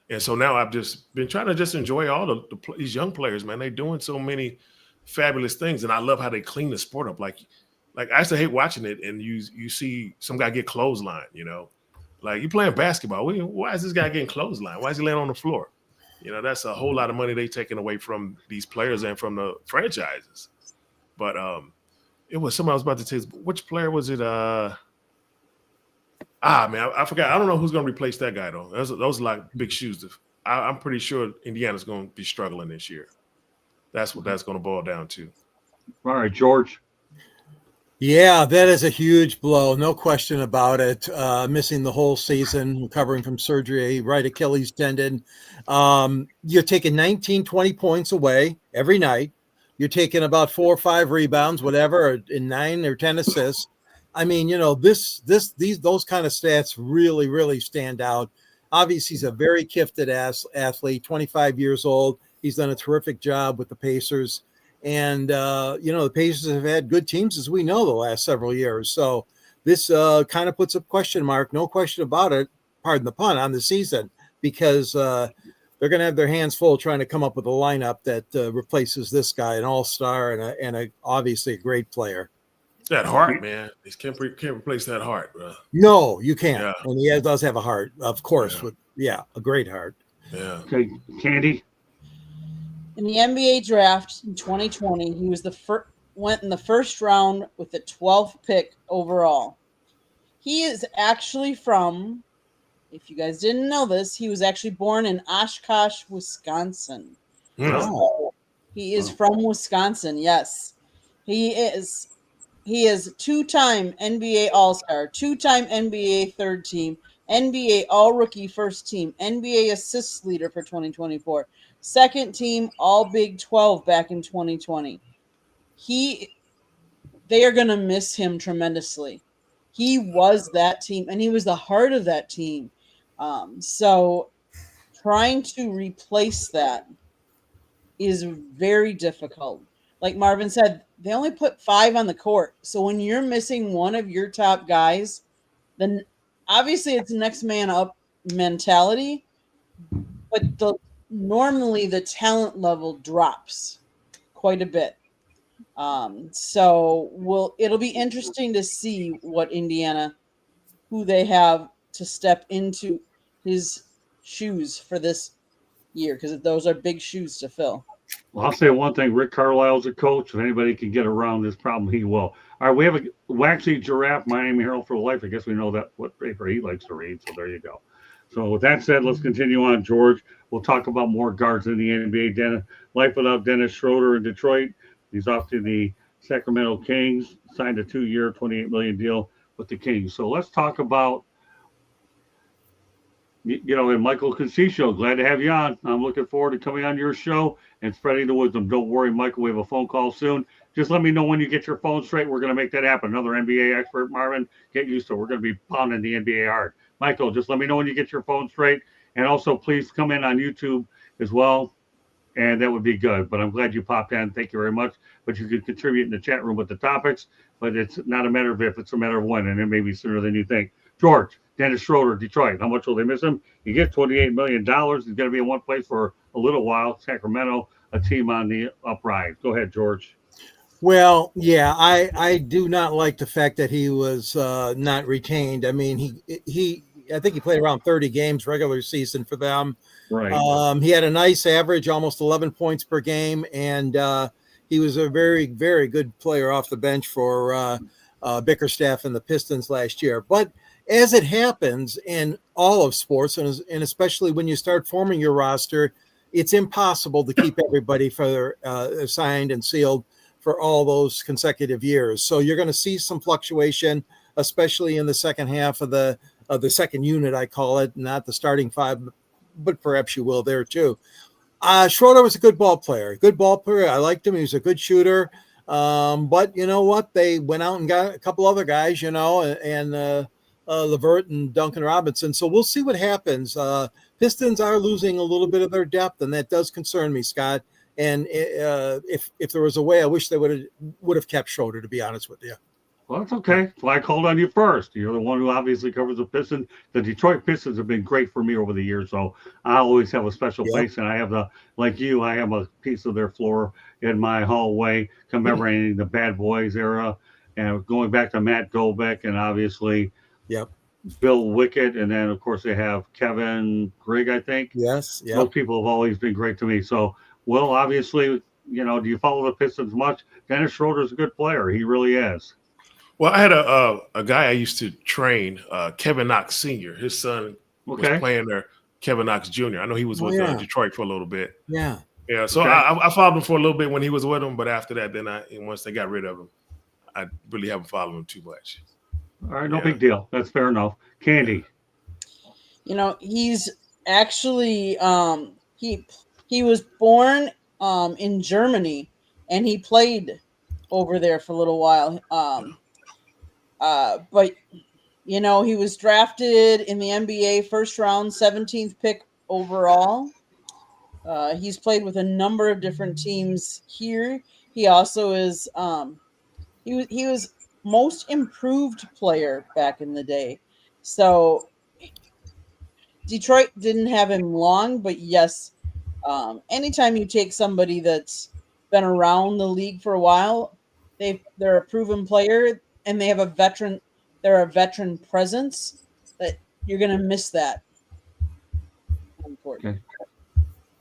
and so now I've just been trying to just enjoy all these young players, man. They're doing so many fabulous things, and I love how they clean the sport up. Like I used to hate watching it, and you see some guy get clothesline, like, you playing basketball. Why is this guy getting clothesline? Why is he laying on the floor? That's a whole lot of money they taking away from these players and from the franchises. But it was somebody I was about to tell you. Which player was it? Man, I forgot. I don't know who's going to replace that guy, though. Those are like big shoes. I'm pretty sure Indiana's going to be struggling this year. That's what that's going to boil down to. All right, George. Yeah, that is a huge blow. No question about it. Missing the whole season, recovering from surgery, right Achilles tendon. You're taking 19, 20 points away every night. You're taking about 4 or 5 rebounds, whatever, and 9 or 10 assists. I mean, those kind of stats really, really stand out. Obviously, he's a very gifted athlete, 25 years old. He's done a terrific job with the Pacers. And, the Pacers have had good teams, as we know, the last several years. So this kind of puts a question mark, no question about it, pardon the pun, on the season, because they're going to have their hands full trying to come up with a lineup that replaces this guy, an all-star and obviously a great player. That heart, man. He can't replace that heart, bro. No, you can't. Yeah. And he does have a heart, of course. A great heart. Yeah. Okay, Candy. In the NBA draft in 2020, he was went in the first round with the 12th pick overall. He is actually from if you guys didn't know this, he was actually born in Oshkosh, Wisconsin. Wow. He is from Wisconsin. Yes, he is. He is two-time NBA All-Star, two-time NBA third team, NBA All-Rookie first team, NBA assists leader for 2024, second team All Big 12 back in 2020. They are going to miss him tremendously. He was that team, and he was the heart of that team. So trying to replace that is very difficult. Like Marvin said, they only put 5 on the court. So when you're missing one of your top guys, then obviously it's next man up mentality, but normally the talent level drops quite a bit. So it'll be interesting to see what Indiana, who they have to step into his shoes for this year, because those are big shoes to fill. Well, I'll say one thing. Rick Carlisle's a coach. If anybody can get around this problem, he will. All right, we have a Waxy Giraffe, Miami Herald for Life. I guess we know that what paper he likes to read, so there you go. So with that said, let's continue on, George. We'll talk about more guards in the NBA. Life without Dennis Schroeder in Detroit. He's off to the Sacramento Kings, signed a 2-year, $28 million deal with the Kings. So let's talk about, and Michael Consicio, glad to have you on. I'm looking forward to coming on your show and spreading the wisdom. Don't worry, Michael, we have a phone call soon. Just let me know when you get your phone straight. We're going to make that happen. Another NBA expert, Marvin, get used to it. We're going to be pounding the NBA hard. Michael, just let me know when you get your phone straight. And also, please come in on YouTube as well. And that would be good. But I'm glad you popped in. Thank you very much. But you can contribute in the chat room with the topics. But it's not a matter of if, it's a matter of when. And it may be sooner than you think. George, Dennis Schroeder, Detroit. How much will they miss him? He gets $28 million. He's going to be in one place for a little while. Sacramento, a team on the uprise. Go ahead, George. Well, yeah, I do not like the fact that he was not retained. I mean, I think he played around 30 games regular season for them. Right. He had a nice average, almost 11 points per game, and he was a very, very good player off the bench for Bickerstaff and the Pistons last year. But as it happens in all of sports, and especially when you start forming your roster, it's impossible to keep everybody signed and sealed for all those consecutive years. So you're going to see some fluctuation, especially in the second half of the second unit, I call it, not the starting 5, but perhaps you will there too. Schroeder was a good ball player. I liked him. He was a good shooter. But you know what? They went out and got a couple other guys, and LeVert and Duncan Robinson. So we'll see what happens. Pistons are losing a little bit of their depth, and that does concern me, Scott. And if there was a way, I wish they would have kept Schroeder, to be honest with you. Well, that's okay. That's why I called on you first. You're the one who obviously covers the Pistons. The Detroit Pistons have been great for me over the years, so I always have a special place. And I have I have a piece of their floor in my hallway commemorating the Bad Boys era, and going back to Matt Gobeck and obviously Bill Wickett, and then of course they have Kevin Grigg, I think. Yes, yeah. Those people have always been great to me. So, Will, obviously, do you follow the Pistons much? Dennis Schroeder's a good player. He really is. Well, I had a guy I used to train, Kevin Knox Sr. His son was playing there, Kevin Knox Jr. I know he was with Detroit for a little bit. Yeah. Yeah, so I followed him for a little bit when he was with him, but after that, then once they got rid of him, I really haven't followed him too much. All right, no big deal. That's fair enough. Candy. He's actually he was born in Germany, and he played over there for a little while. But he was drafted in the NBA first round, 17th pick overall. He's played with a number of different teams here. He also is he was most improved player back in the day. So Detroit didn't have him long, but yes, anytime you take somebody that's been around the league for a while, they're a proven player and they have a veteran presence, that you're going to miss that. Okay.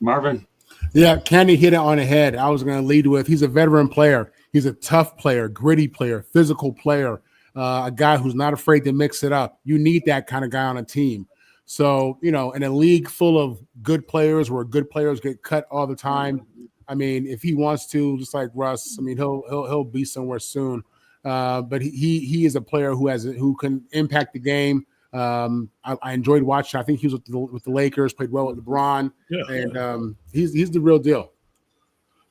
Marvin. Yeah, Candy hit it on the head. I was going to lead with, he's a veteran player. He's a tough player, gritty player, physical player, a guy who's not afraid to mix it up. You need that kind of guy on a team. So, in a league full of good players where good players get cut all the time, I mean, if he wants to, just like Russ, I mean, he'll be somewhere soon. But he is a player who can impact the game. I enjoyed watching. I think he was with the Lakers, played well with LeBron, and he's the real deal.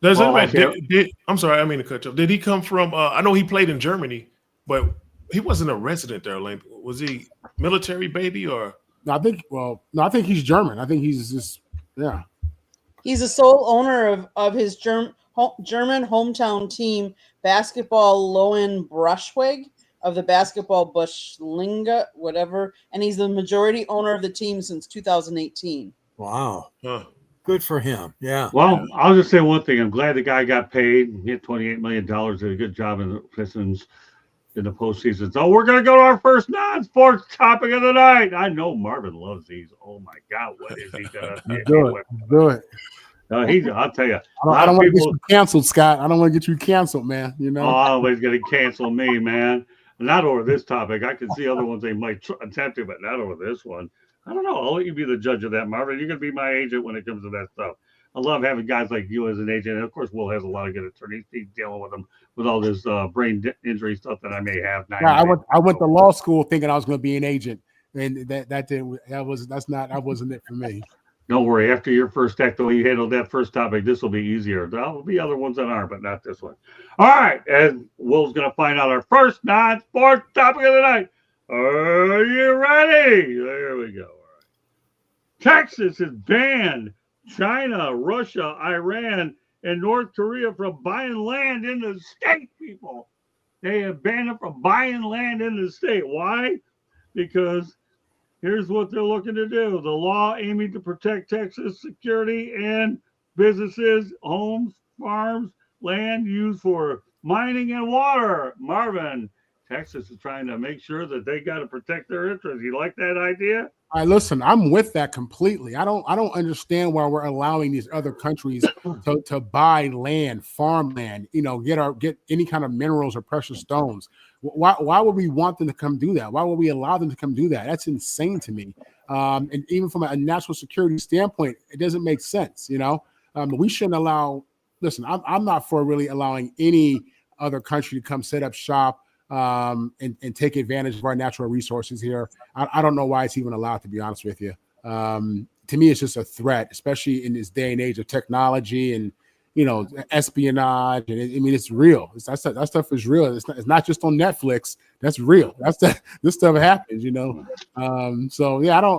Does Well, anybody? I'm sorry, I mean to cut you off. Did he come from? I know he played in Germany, but he wasn't a resident there. Like, was he military baby or? No, I think he's German. I think he's just He's the sole owner of his German hometown team, Basketball Lohen Braunschweig of the Basketball Bundesliga, whatever, and he's the majority owner of the team since 2018. Wow. Huh. Good for him. Yeah. Well, I'll just say one thing. I'm glad the guy got paid. He hit $28 million. Did a good job in the Pistons in the postseason. So we're going to go to our first non-sports topic of the night. I know Marvin loves these. Oh, my God. What is he going to do it. I'll tell you. I don't want to get you canceled, Scott. I don't want to get you canceled, man. Oh, always going to cancel me, man. Not over this topic. I can see other ones they might attempt to, but not over this one. I don't know. I'll let you be the judge of that, Marvin. You're going to be my agent when it comes to that stuff. I love having guys like you as an agent. And, of course, Will has a lot of good attorneys. He's dealing with them with all this brain injury stuff that I may have. Yeah, I went to law school thinking I was going to be an agent, and that wasn't it for me. Don't worry. After your first act, the way you handled that first topic, this will be easier. There'll be other ones that aren't, but not this one. All right. And Will's going to find out our first non-sports topic of the night. Are you ready? There we go. All right. Texas has banned China, Russia, Iran, and North Korea from buying land in the state, people. They have banned them from buying land in the state. Why? Because here's what they're looking to do. The law aiming to protect Texas security and businesses, homes, farms, land used for mining and water. Marvin, Texas is trying to make sure that they got to protect their interests. You like that idea? Listen, I'm with that completely. I don't understand why we're allowing these other countries to buy land, farmland, get any kind of minerals or precious stones. Why would we want them to come do that? Why would we allow them to come do that? That's insane to me. And even from a national security standpoint, it doesn't make sense. We shouldn't allow. Listen, I'm not for really allowing any other country to come set up shop and take advantage of our natural resources here. I don't know why it's even allowed, to be honest with you. To me, it's just a threat, especially in this day and age of technology and, espionage. And it's real. That stuff is real. It's not just on Netflix. That's real. This stuff happens, So yeah,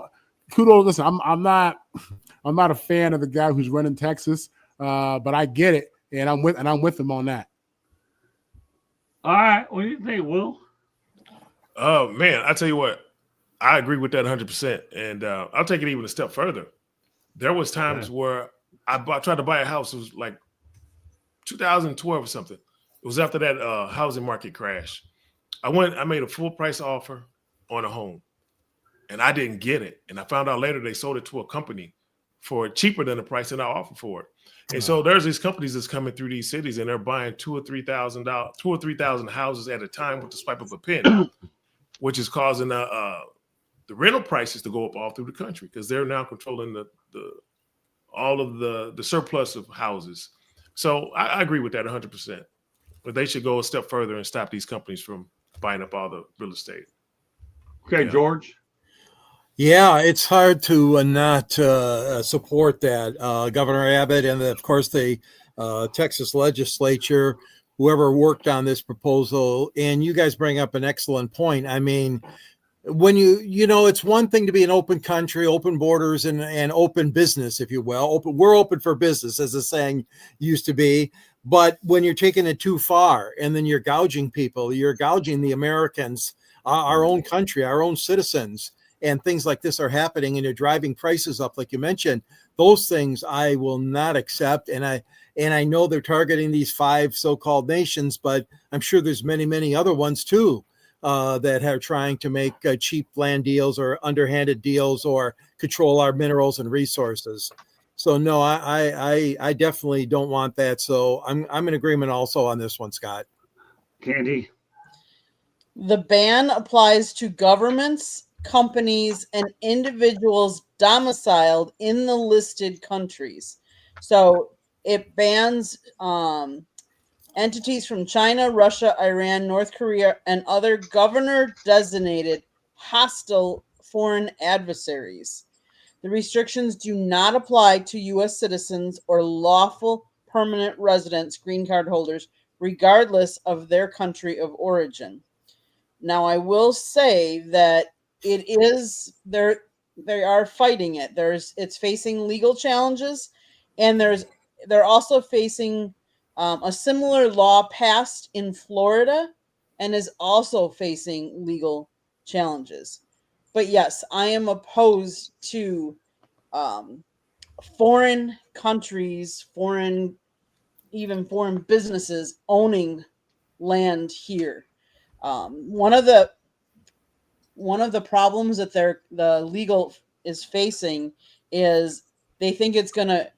kudos. Listen, I'm not a fan of the guy who's running Texas, but I get it. And I'm with him on that. All right. What do you think, Will? Oh, man. I tell you what, I agree with that 100%. And I'll take it even a step further. There was times where I tried to buy a house. It was like 2012 or something. It was after that housing market crash. I made a full price offer on a home, and I didn't get it. And I found out later they sold it to a company for cheaper than the price that I offered for it. And so there's these companies that's coming through these cities, and they're buying $2,000 or 3,000 houses at a time with the swipe of a pen, which is causing the rental prices to go up all through the country because they're now controlling all of the surplus of houses. So I agree with that 100%. But they should go a step further and stop these companies from buying up all the real estate. Okay, George. Yeah, it's hard to not support that. Governor Abbott and, of course, the Texas legislature, whoever worked on this proposal. And you guys bring up an excellent point. I mean, when it's one thing to be an open country, open borders, and open business, if you will. We're open for business, as the saying used to be. But when you're taking it too far and then you're gouging people, you're gouging the Americans, our own country, our own citizens, and things like this are happening and you're driving prices up, like you mentioned, those things I will not accept. And I know they're targeting these 5 so-called nations, but I'm sure there's many, many other ones too that are trying to make cheap land deals or underhanded deals or control our minerals and resources. So no, I definitely don't want that. So I'm in agreement also on this one, Scott. Candy. The ban applies to governments companies, and individuals domiciled in the listed countries. So it bans entities from China, Russia, Iran, North Korea, and other governor designated hostile foreign adversaries. The restrictions do not apply to U.S. citizens or lawful permanent residents, green card holders, regardless of their country of origin. Now, I will say that it is they are fighting it. It's facing legal challenges, and they're also facing a similar law passed in Florida, and is also facing legal challenges. But yes, I am opposed to um, foreign countries, foreign businesses owning land here. One of the problems that the legal is facing is they think it's gonna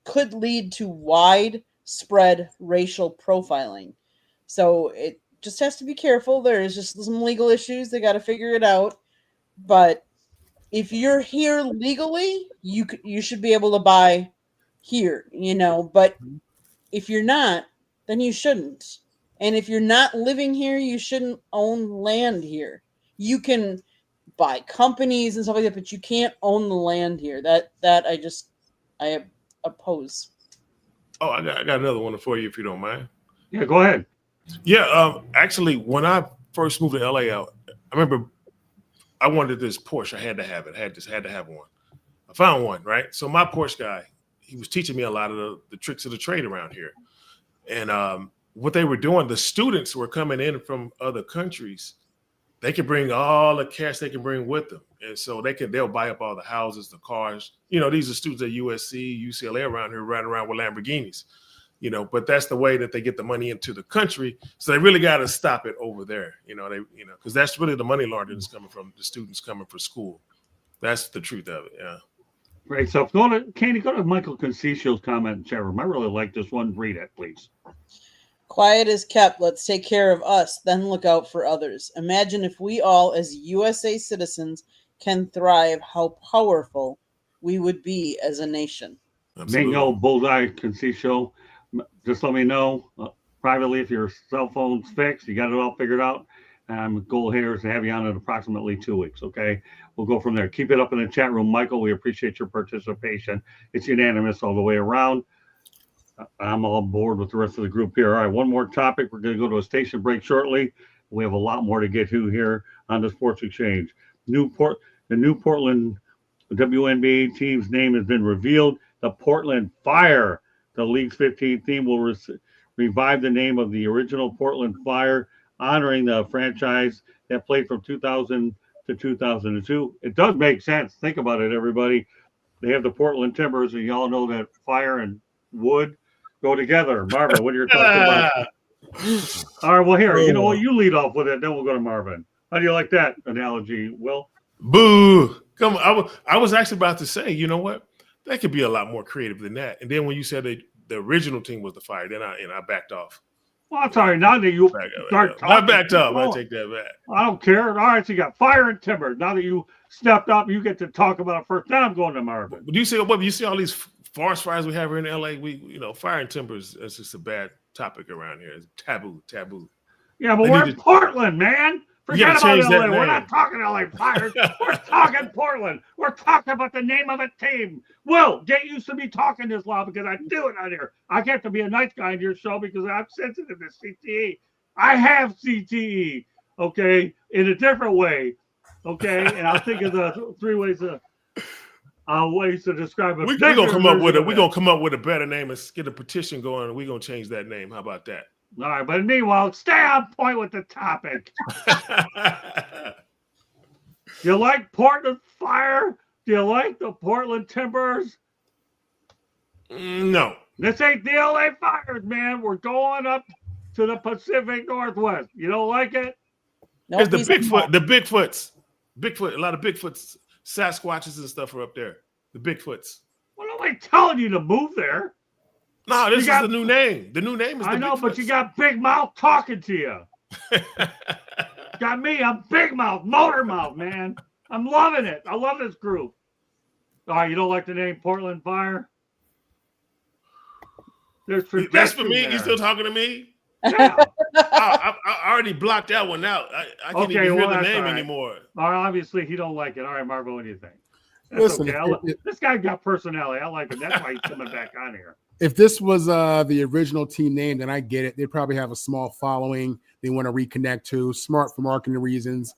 could lead to widespread racial profiling. So it just has to be careful. There's just some legal issues. They got to figure it out. But if you're here legally, you should be able to buy here, But if you're not, then you shouldn't. And if you're not living here, you shouldn't own land here. You can buy companies and stuff like that, but you can't own the land here. That I oppose. Oh, I got another one for you if you don't mind. Yeah, go ahead. Yeah, actually, when I first moved to LA, I remember I wanted this Porsche. I had to have it. Had to have one. I found one, right? So my Porsche guy, he was teaching me a lot of the tricks of the trade around here. And what they were doing, the students were coming in from other countries. They can bring all the cash they can bring with them. And so they'll buy up all the houses, the cars. These are students at USC, UCLA around here riding around with Lamborghinis. But that's the way that they get the money into the country. So they really got to stop it over there. Because that's really the money laundering is coming from the students coming for school. That's the truth of it. Yeah. Right. So go to Michael Concicio's comment in chat room. I really like this one. Read it, please. Quiet is kept. Let's take care of us, then look out for others. Imagine if we all, as USA citizens, can thrive, how powerful we would be as a nation. Absolutely. Bingo, bullseye, Concicio. Just let me know privately if your cell phone's fixed. You got it all figured out. Goal here is to have you on in approximately 2 weeks. Okay, we'll go from there. Keep it up in the chat room, Michael. We appreciate your participation. It's unanimous all the way around. I'm all on board with the rest of the group here. All right, one more topic. We're going to go to a station break shortly. We have a lot more to get to here on the Sports Exchange. The new Portland WNBA team's name has been revealed. The Portland Fire. The league's 15th team will revive the name of the original Portland Fire, honoring the franchise that played from 2000 to 2002. It does make sense. Think about it, everybody. They have the Portland Timbers, and y'all know that fire and wood go together. Marvin, what are your thoughts about it? All right, well, here, you know what? You lead off with it, then we'll go to Marvin. How do you like that analogy, Will? Boo! Come on. I was actually about to say, you know what? That could be a lot more creative than that. And then when you said the original team was the Fire, then I backed off. Well, I'm sorry. Now that you start talking, I backed up. I take that back. I don't care. All right, so you got Fire and Timber. Now that you stepped up, you get to talk about it first. Now I'm going to Marvin. But you see all these forest fires we have here in LA? Fire and timber is just a bad topic around here. It's taboo. Yeah, but we're in Portland, man. Forget about LA. We're not talking LA Fire. We're talking Portland. We're talking about the name of a team. Will, get used to me talking this loud because I do it on here. I get to be a nice guy on your show because I'm sensitive to CTE. I have CTE, okay, in a different way, okay? And I'll think of the three ways to describe it. We're gonna come up with We're gonna come up with a better name and get a petition going, and we're gonna change that name. How about that? All right, but meanwhile, stay on point with the topic. You like Portland Fire? Do you like the Portland Timbers? No. This ain't the LA Fires, man. We're going up to the Pacific Northwest. You don't like it? No, it's the Bigfoots. Bigfoot, a lot of Bigfoots, Sasquatches and stuff are up there. The Bigfoots. Well, nobody telling you to move there. No, this is the new name. The new name is the I know, Bigfoots. but you got Big Mouth talking to you. Got me. I'm Big Mouth, Motor Mouth, man. I'm loving it. I love this group. All right, you don't like the name Portland Fire? There's tradition That's for me. there. You still talking to me? Yeah. I already blocked that one out. I can't Okay, even hear well, the that's name all right. anymore. All right, obviously, he don't like it. All right, Marvo, what do you think? That's Listen, okay. This guy got personality. I like it. That's why he's coming back on here. If this was the original team name, then I get it. They probably have a small following they want to reconnect to. Smart for marketing reasons.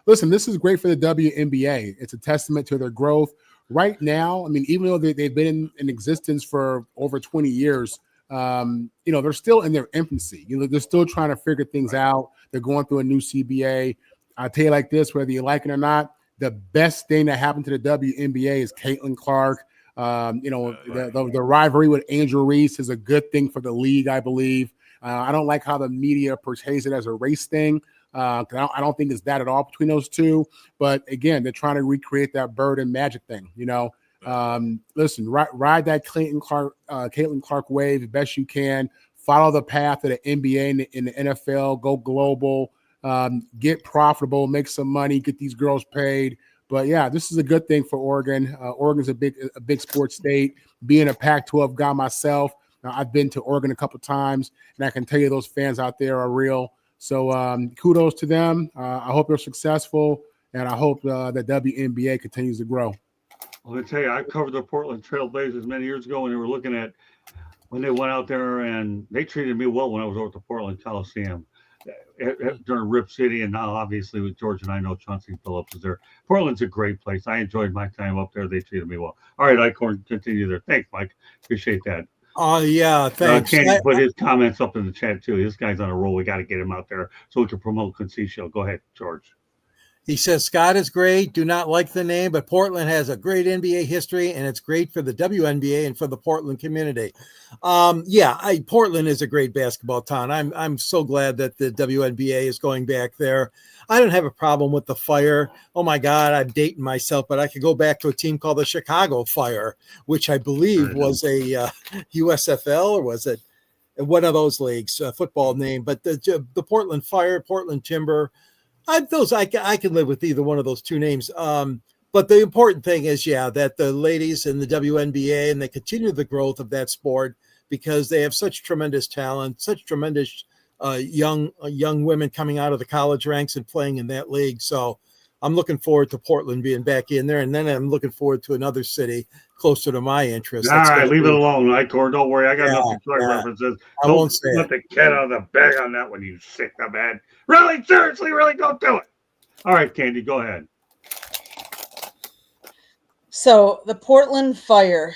Listen, this is great for the WNBA. It's a testament to their growth. Right now, I mean, even though they've been in existence for over 20 years, they're still in their infancy. They're still trying to figure things out. They're going through a new CBA. I'll tell you like this, whether you like it or not, the best thing that happened to the WNBA is Caitlin Clark. The rivalry with Angel Reese is a good thing for the league, I believe. I don't like how the media portrays it as a race thing. I don't think it's that at all between those two. But again, they're trying to recreate that Bird and Magic thing. Listen, ride that Caitlin Clark wave as best you can. Follow the path of the NBA and the NFL. Go global. Get profitable. Make some money. Get these girls paid. But yeah, this is a good thing for Oregon. Oregon's a big sports state. Being a Pac-12 guy myself, I've been to Oregon a couple times, and I can tell you those fans out there are real. So kudos to them. I hope they're successful, and I hope the WNBA continues to grow. Well, let me tell you, I covered the Portland Trail Blazers many years ago when they were looking at when they went out there, and they treated me well when I was over at the Portland Coliseum during Rip City, and now obviously with George and I know Chauncey Phillips is there. Portland's a great place. I enjoyed my time up there. They treated me well. All right, Icorn, continue there. Thanks, Mike. Appreciate that. Yeah, thanks. Candy put his comments up in the chat too. This guy's on a roll. We got to get him out there so we can promote Quincy Show. Go ahead, George. He says, Scott is great. Do not like the name, but Portland has a great NBA history, and it's great for the WNBA and for the Portland community. Portland is a great basketball town. I'm so glad that the WNBA is going back there. I don't have a problem with the Fire. Oh, my God, I'm dating myself, but I could go back to a team called the Chicago Fire, which I believe was a USFL, or was it one of those leagues, football name. But the Portland Fire, Portland Timber, I can live with either one of those two names. But the important thing is, that the ladies in the WNBA, and they continue the growth of that sport because they have such tremendous talent, such tremendous young women coming out of the college ranks and playing in that league. So I'm looking forward to Portland being back in there. And then I'm looking forward to another city closer to my interest. All right, leave it alone, Icorn. Don't worry. I got nothing to references. I won't say let the cat out of the bag on that one, you sick of man. Really? Seriously? Really? Don't do it. All right, Candy, go ahead. So the Portland Fire,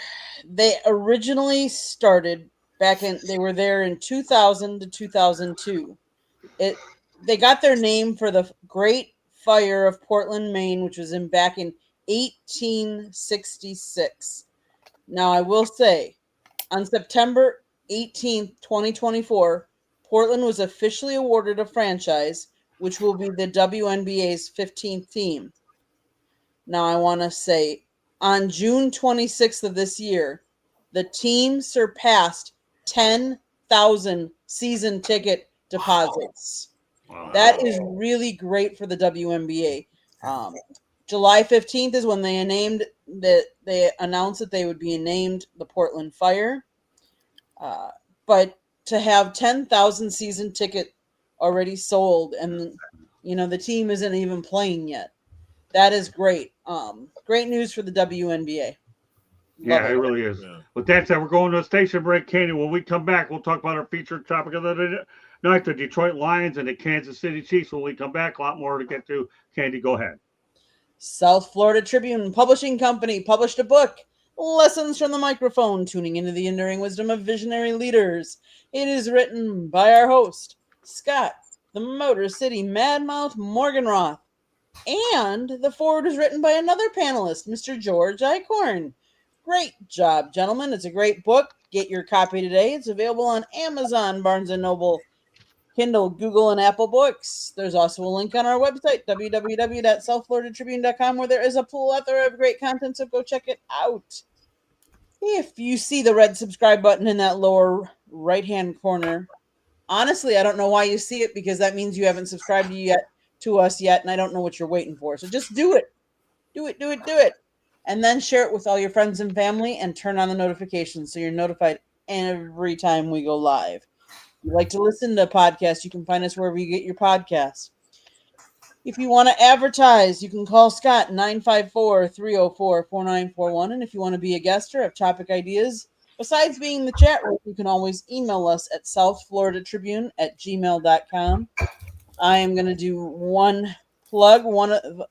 they originally started they were there in 2000 to 2002. They got their name for the Great Fire of Portland, Maine, which was back in 1866. Now, I will say, on September 18th, 2024, Portland was officially awarded a franchise, which will be the WNBA's 15th team. Now, I want to say, on June 26th of this year, the team surpassed 10,000 season ticket deposits. Wow. That is really great for the WNBA. July 15th is when they announced that they would be named the Portland Fire. But to have 10,000 season ticket already sold, and the team isn't even playing yet, that is great. Great news for the WNBA. Yeah, it really is. Yeah. With that said, we're going to a station break, Candy. When we come back, we'll talk about our featured topic of the night, the Detroit Lions and the Kansas City Chiefs. When we come back, a lot more to get to. Candy, go ahead. South Florida Tribune Publishing Company published a book, Lessons from the Microphone, Tuning into the Enduring Wisdom of Visionary Leaders. It is written by our host, Scott, the Motor City Madmouth Morganroth. And the foreword is written by another panelist, Mr. George Icorn. Great job, gentlemen. It's a great book. Get your copy today. It's available on Amazon, Barnes & Noble, Kindle, Google, and Apple Books. There's also a link on our website, www.southfloridatribune.com, where there is a plethora of great content, so go check it out. If you see the red subscribe button in that lower right-hand corner, honestly, I don't know why you see it, because that means you haven't subscribed yet to us yet, and I don't know what you're waiting for. So just do it. Do it. And then share it with all your friends and family and turn on the notifications so you're notified every time we go live. If you like to listen to podcasts, you can find us wherever you get your podcasts. If you want to advertise, you can call Scott 954-304-4941. And if you want to be a guest or have topic ideas, besides being in the chat room, you can always email us at southfloridatribune@gmail.com. I am going to do one plug. One of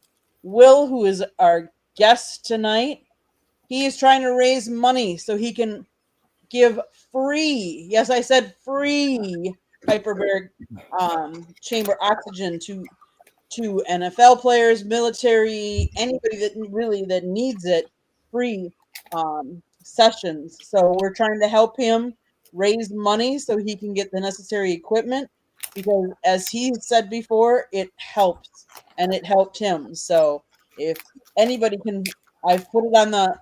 Will, who is our guest tonight, he is trying to raise money so he can give free, yes, I said free, hyperbaric chamber oxygen to NFL players, military, anybody that needs it, free sessions. So we're trying to help him raise money so he can get the necessary equipment, because as he said before, it helps and it helped him. So if anybody can, I've put it on the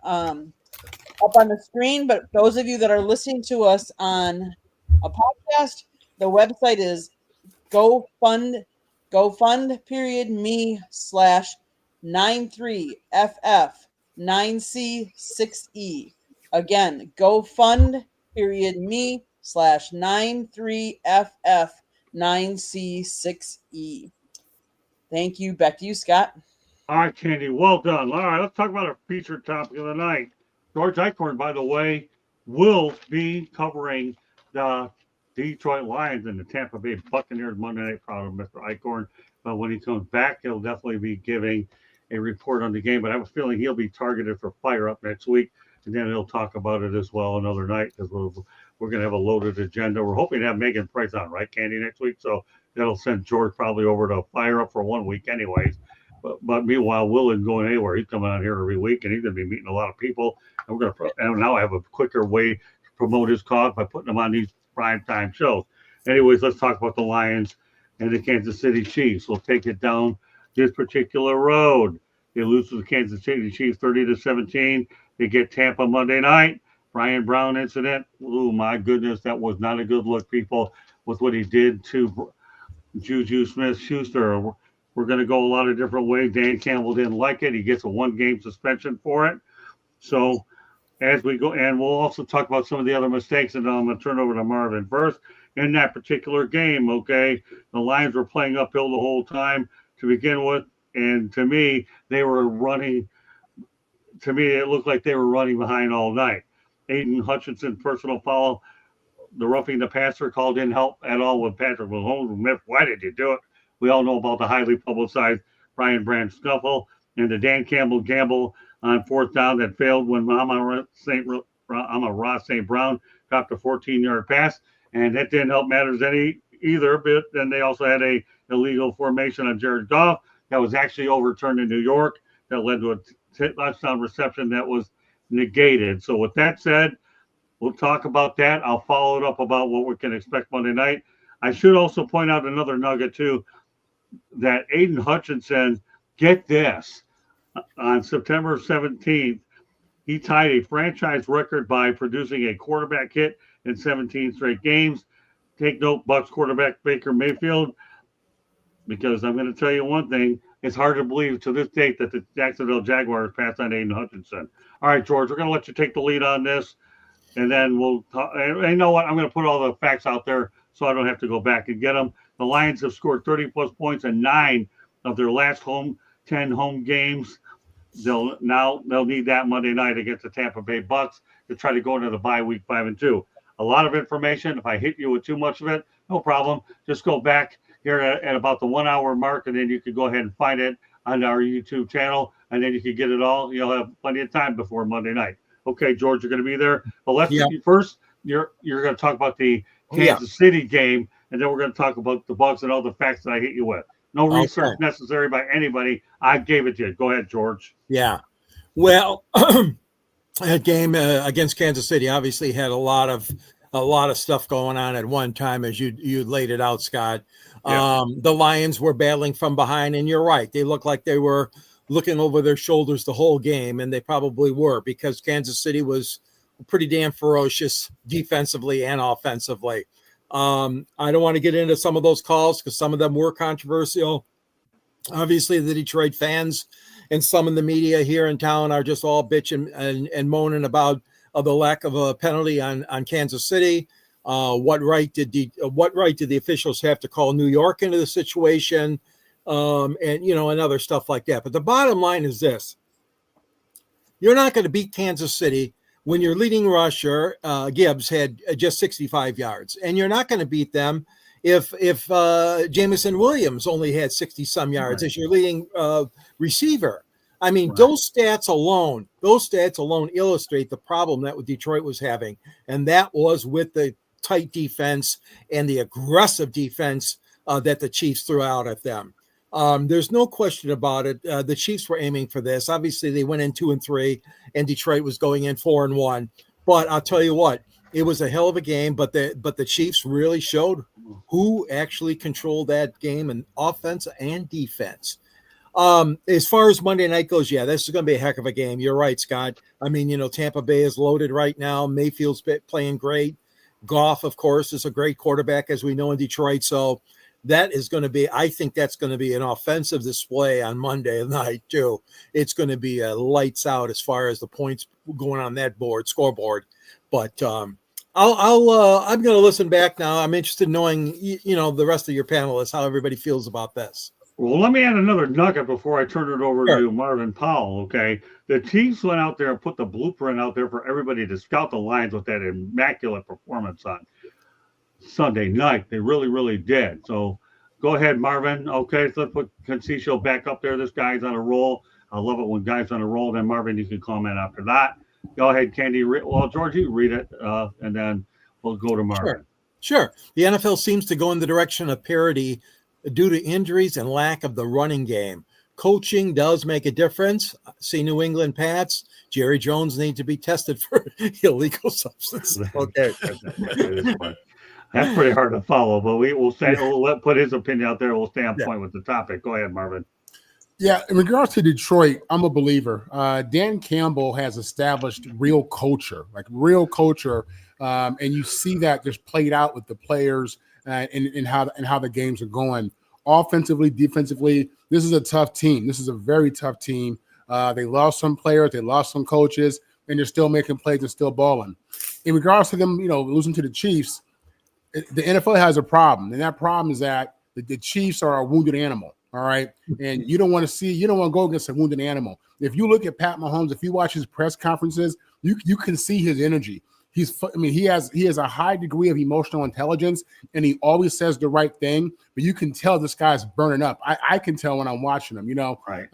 up on the screen, but those of you that are listening to us on a podcast, the website is GoFund.me/93FF9C6E. Again, GoFund.me/93FF9C6E. Thank you. Back to you, Scott. All right, Candy, well done. All right, let's talk about our featured topic of the night. George Eichhorn, by the way, will be covering the Detroit Lions and the Tampa Bay Buccaneers Monday Night. Proud of Mr. Eichhorn. But when he comes back, he'll definitely be giving a report on the game. But I have a feeling he'll be targeted for Fire Up next week. And then he'll talk about it as well another night, because we're going to have a loaded agenda. We're hoping to have Megan Price on, right, Candy, next week? So that'll send George probably over to Fire Up for 1 week anyways. But meanwhile, Will isn't going anywhere. He's coming out here every week, and he's going to be meeting a lot of people. And we're going to now have a quicker way to promote his cause by putting him on these primetime shows. Anyways, let's talk about the Lions and the Kansas City Chiefs. We'll take it down this particular road. They lose to the Kansas City Chiefs 30-17. They get Tampa Monday night. Brian Brown incident. Oh, my goodness, that was not a good look, people, with what he did to Juju Smith-Schuster. We're going to go a lot of different ways. Dan Campbell didn't like it. He gets a 1-game suspension for it. So as we go, and we'll also talk about some of the other mistakes, and I'm going to turn over to Marvin first. In that particular game, okay, the Lions were playing uphill the whole time to begin with, and to me, they were running. To me, it looked like they were running behind all night. Aiden Hutchinson personal foul. The roughing the passer call didn't help at all with Patrick Mahomes. Why did you do it? We all know about the highly publicized Brian Branch scuffle and the Dan Campbell gamble on 4th down that failed when Amon-Ra St. Brown dropped a 14-yard pass, and that didn't help matters any either. But then they also had a illegal formation on Jared Goff that was actually overturned in New York that led to a touchdown reception that was negated. So with that said, we'll talk about that. I'll follow it up about what we can expect Monday night. I should also point out another nugget too, that Aiden Hutchinson, get this, on September 17th, he tied a franchise record by producing a quarterback hit in 17 straight games. Take note, Bucs quarterback Baker Mayfield, because I'm going to tell you one thing. It's hard to believe to this date that the Jacksonville Jaguars passed on Aiden Hutchinson. All right, George, we're going to let you take the lead on this, and then we'll talk. And you know what? I'm going to put all the facts out there so I don't have to go back and get them. The Lions have scored 30-plus points in 9 of their last 10 home games. They'll need that Monday night against the Tampa Bay Bucs to try to go into the bye week 5-2. A lot of information. If I hit you with too much of it, no problem. Just go back here at about the 1 hour mark, and then you can go ahead and find it on our YouTube channel, and then you can get it all. You'll have plenty of time before Monday night. Okay, George, you're going to be there. But let's first. You're going to talk about the Kansas City game, and then we're going to talk about the Bucs and all the facts that I hit you with. No research necessary by anybody. I gave it to you. Go ahead, George. Yeah. Well, that game against Kansas City obviously had a lot of stuff going on at one time, as you laid it out, Scott. Yeah. The Lions were battling from behind, and you're right. They looked like they were looking over their shoulders the whole game, and they probably were, because Kansas City was pretty damn ferocious defensively and offensively. I don't want to get into some of those calls because some of them were controversial. Obviously, the Detroit fans and some in the media here in town are just all bitching and moaning about the lack of a penalty on Kansas City. What right did the officials have to call New York into the situation, and and other stuff like that? But the bottom line is this: you're not going to beat Kansas City when your leading rusher Gibbs had just 65 yards, and you're not going to beat them if Jamison Williams only had 60 some yards as your leading receiver. I mean, those stats alone illustrate the problem that Detroit was having, and that was with the tight defense and the aggressive defense that the Chiefs threw out at them. There's no question about it. The Chiefs were aiming for this. Obviously, they went in 2-3, and Detroit was going in 4-1. But I'll tell you what, it was a hell of a game. But the Chiefs really showed who actually controlled that game in offense and defense. As far as Monday night goes, yeah, this is going to be a heck of a game. You're right, Scott. I mean, Tampa Bay is loaded right now. Mayfield's playing great. Goff, of course, is a great quarterback, as we know in Detroit. So that is going to be, I think that's going to be an offensive display on Monday night too. It's going to be lights out as far as the points going on that scoreboard. But I'm going to listen back now. I'm interested in knowing, the rest of your panelists, how everybody feels about this. Well, let me add another nugget before I turn it over to Marvin Powell, okay? The Chiefs went out there and put the blueprint out there for everybody to scout the lines with that immaculate performance on Sunday night. They really, really did. So go ahead, Marvin. Okay, so let's put Concisio back up there. This guy's on a roll. I love it when guys on a roll. Then, Marvin, you can comment after that. Go ahead, Candy. Well, Georgie, read it, and then we'll go to Marvin. Sure. The NFL seems to go in the direction of parity due to injuries and lack of the running game. Coaching does make a difference. See New England Pats. Jerry Jones needs to be tested for illegal substances. Okay. That's pretty hard to follow, but we'll put his opinion out there. We'll stay on point with the topic. Go ahead, Marvin. Yeah, in regards to Detroit, I'm a believer. Dan Campbell has established real culture, and you see that just played out with the players and how the games are going. Offensively, defensively, this is a tough team. This is a very tough team. They lost some players, they lost some coaches, and they're still making plays and still balling. In regards to them, losing to the Chiefs, the NFL has a problem, and that problem is that the Chiefs are a wounded animal. All right, and you don't want to go against a wounded animal. If you look at Pat Mahomes, if you watch his press conferences, you can see his energy. He has a high degree of emotional intelligence, and he always says the right thing. But you can tell this guy's burning up. I can tell when I'm watching him. Right.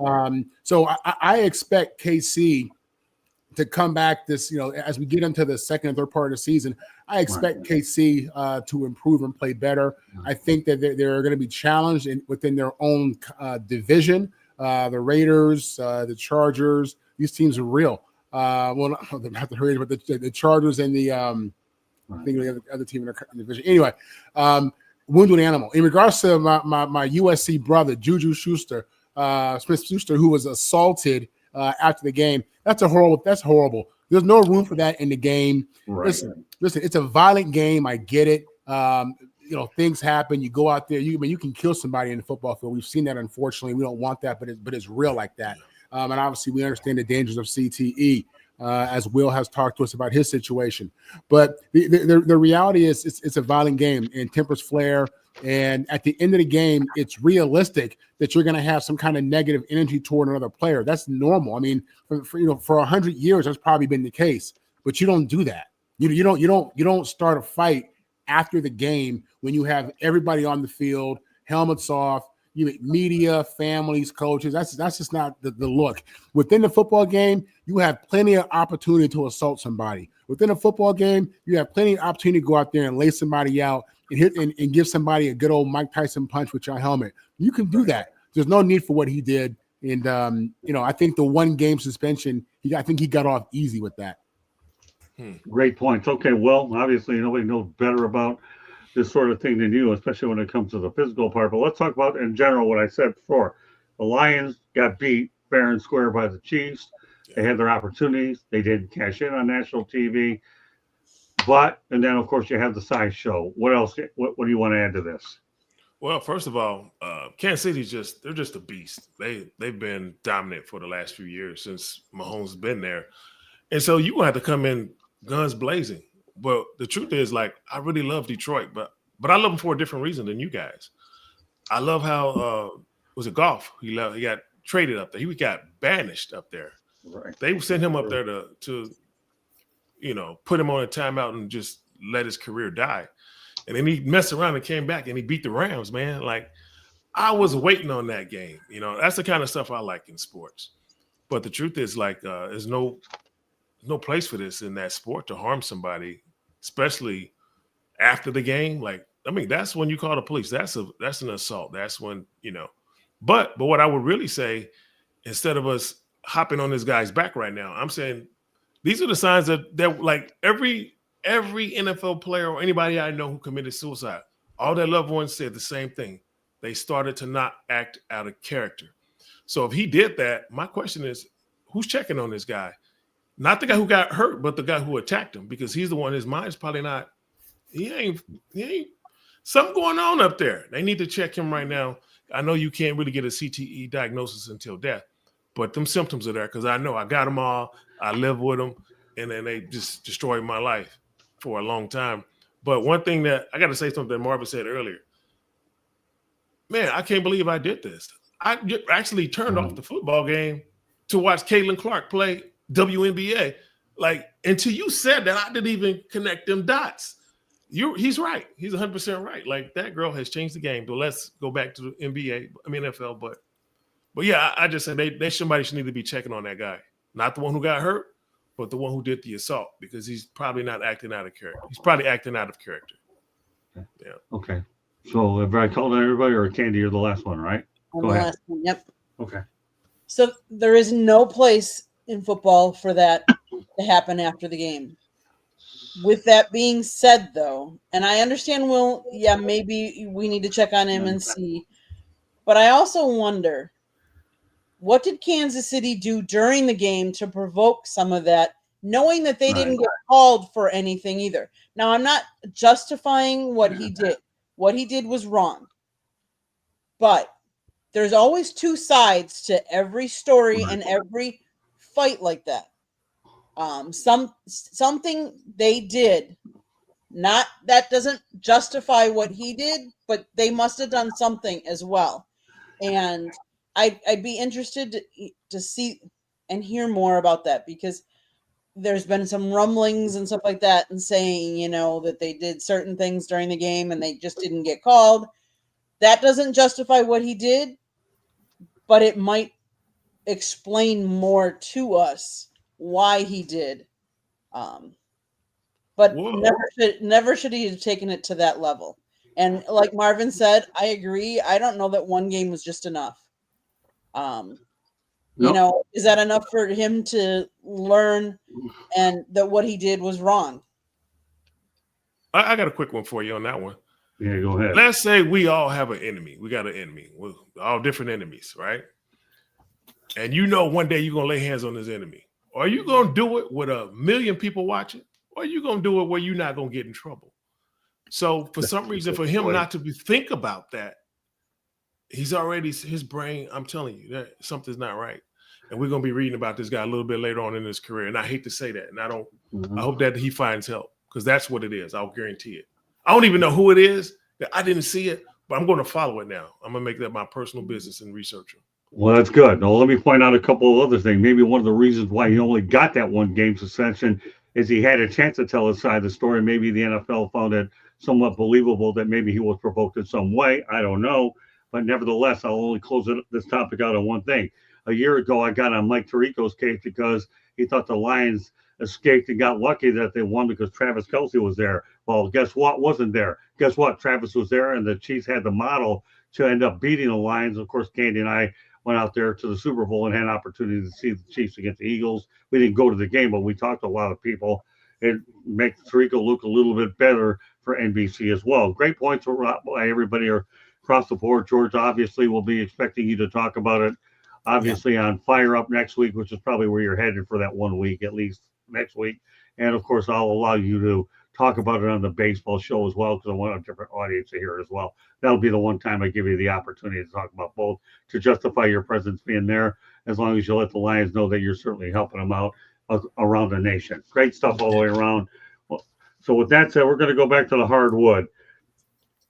So I expect KC to come back as we get into the second and third part of the season. I expect KC to improve and play better. I think that they're going to be challenged within their own division. The Raiders, the Chargers, these teams are real. Well, not the Raiders, but the Chargers and the I think the other team in the division. Anyway, wounded animal. In regards to my USC brother, Juju Smith-Schuster, who was assaulted after the game, that's horrible. There's no room for that in the game. Right. Listen, it's a violent game. I get it. Things happen. You go out there. You can kill somebody in the football field. We've seen that. Unfortunately, we don't want that, but it's real like that. And obviously, we understand the dangers of CTE, as Will has talked to us about his situation. But the reality is, it's a violent game, and tempers flare. And at the end of the game, it's realistic that you're going to have some kind of negative energy toward another player. That's normal. I mean, for 100 years, that's probably been the case. But you don't do that. You don't start a fight after the game when you have everybody on the field, helmets off, media, families, coaches. That's just not the look. Within the football game, you have plenty of opportunity to assault somebody. Within a football game, you have plenty of opportunity to go out there and lay somebody out and hit and give somebody a good old Mike Tyson punch with your helmet. You can do that. There's no need for what he did. And I think the 1 game suspension, I think he got off easy with that. Great points. Okay, well, obviously nobody knows better about this sort of thing than you, especially when it comes to the physical part. But let's talk about, in general, what I said before. The Lions got beat fair and square by the Chiefs. They had their opportunities. They didn't cash in on national TV. And then, of course, you have the size show. What else? What do you want to add to this? Well, first of all, Kansas City's they're just a beast. They've been dominant for the last few years since Mahomes has been there. And so you gonna have to come in guns blazing. But the truth is, like, I really love Detroit, but I love them for a different reason than you guys. I love how was it Goff? He got traded up there. He got banished up there. Right. They sent him up there to put him on a timeout and just let his career die. And then he messed around and came back and he beat the Rams, man. Like, I was waiting on that game. That's the kind of stuff I like in sports. But the truth is, like, there's no place for this in that sport to harm somebody, especially after the game. Like, I mean, that's when you call the police. That's an assault. That's when, But what I would really say, instead of us hopping on this guy's back right now, I'm saying these are the signs that like every NFL player or anybody I know who committed suicide, all their loved ones said the same thing. They started to not act out of character. So if he did that, my question is, who's checking on this guy? Not the guy who got hurt, but the guy who attacked him, because he's the one, his mind's probably not, he ain't something going on up there. They need to check him right now. I know you can't really get a CTE diagnosis until death, but them symptoms are there because I know I got them all. I live with them, and then they just destroyed my life for a long time. But one thing that I got to say something that Marvin said earlier. Man, I can't believe I did this. I actually turned off the football game to watch Caitlin Clark play WNBA. Like, until you said that, I didn't even connect them dots. He's right. He's 100% right. Like, that girl has changed the game. But let's go back to the NFL. But yeah, I just said somebody should need to be checking on that guy. Not the one who got hurt, but the one who did the assault, because he's probably not acting out of character. He's probably acting out of character. Yeah. Okay. So have I called on everybody, or Candy, you're the last one, right? Go ahead. Last one, yep. Okay. So there is no place in football for that to happen after the game. With that being said, though, and I understand, maybe we need to check on him and see, but I also wonder, what did Kansas City do during the game to provoke some of that, knowing that they didn't get called for anything either? Now, I'm not justifying what he did. What he did was wrong. But there's always two sides to every story and every fight like that. Something they did, not that doesn't justify what he did, but they must have done something as well. And I'd be interested to see and hear more about that, because there's been some rumblings and stuff like that, and saying, that they did certain things during the game and they just didn't get called. That doesn't justify what he did, but it might explain more to us why he did. But never should he have taken it to that level. And like Marvin said, I agree. I don't know that one game was just enough. Is that enough for him to learn and that what he did was wrong? I got a quick one for you on that one. Yeah, go ahead. Let's say we all have an enemy. We got an enemy. We're all different enemies, right? And one day you're going to lay hands on this enemy. Are you going to do it with 1 million people watching? Or are you going to do it where you're not going to get in trouble? So for some reason, for him not to think about that, he's already, his brain, I'm telling you, that something's not right. And we're going to be reading about this guy a little bit later on in his career. And I hate to say that. And I hope that he finds help, because that's what it is. I'll guarantee it. I don't even know who it is. I didn't see it, but I'm going to follow it now. I'm going to make that my personal business and research it. Well, that's good. Now, let me point out a couple of other things. Maybe one of the reasons why he only got that one game suspension is he had a chance to tell his side of the story. Maybe the NFL found it somewhat believable that maybe he was provoked in some way. I don't know. But nevertheless, I'll only close this topic out on one thing. A year ago, I got on Mike Tirico's case because he thought the Lions escaped and got lucky that they won because Travis Kelce was there. Well, guess what? Wasn't there. Guess what? Travis was there, and the Chiefs had the model to end up beating the Lions. Of course, Candy and I went out there to the Super Bowl and had an opportunity to see the Chiefs against the Eagles. We didn't go to the game, but we talked to a lot of people. It makes Tirico look a little bit better for NBC as well. Great points by everybody across the board. George, obviously, will be expecting you to talk about it, obviously, on Fire Up next week, which is probably where you're headed for that 1 week, at least next week. And, of course, I'll allow you to talk about it on the baseball show as well because I want a different audience to hear it as well. That'll be the one time I give you the opportunity to talk about both to justify your presence being there, as long as you let the Lions know that you're certainly helping them out around the nation. Great stuff all the way around. Well, so with that said, we're going to go back to the hardwood.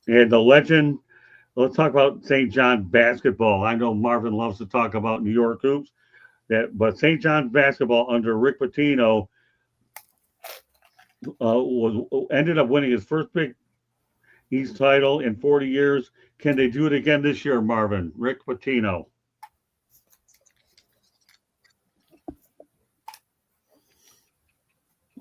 And the legend, let's talk about St. John basketball. I know Marvin loves to talk about New York hoops, but St. John basketball under Rick Pitino ended up winning his first Big East title in 40 years. Can they do it again this year, Marvin? Rick Pitino.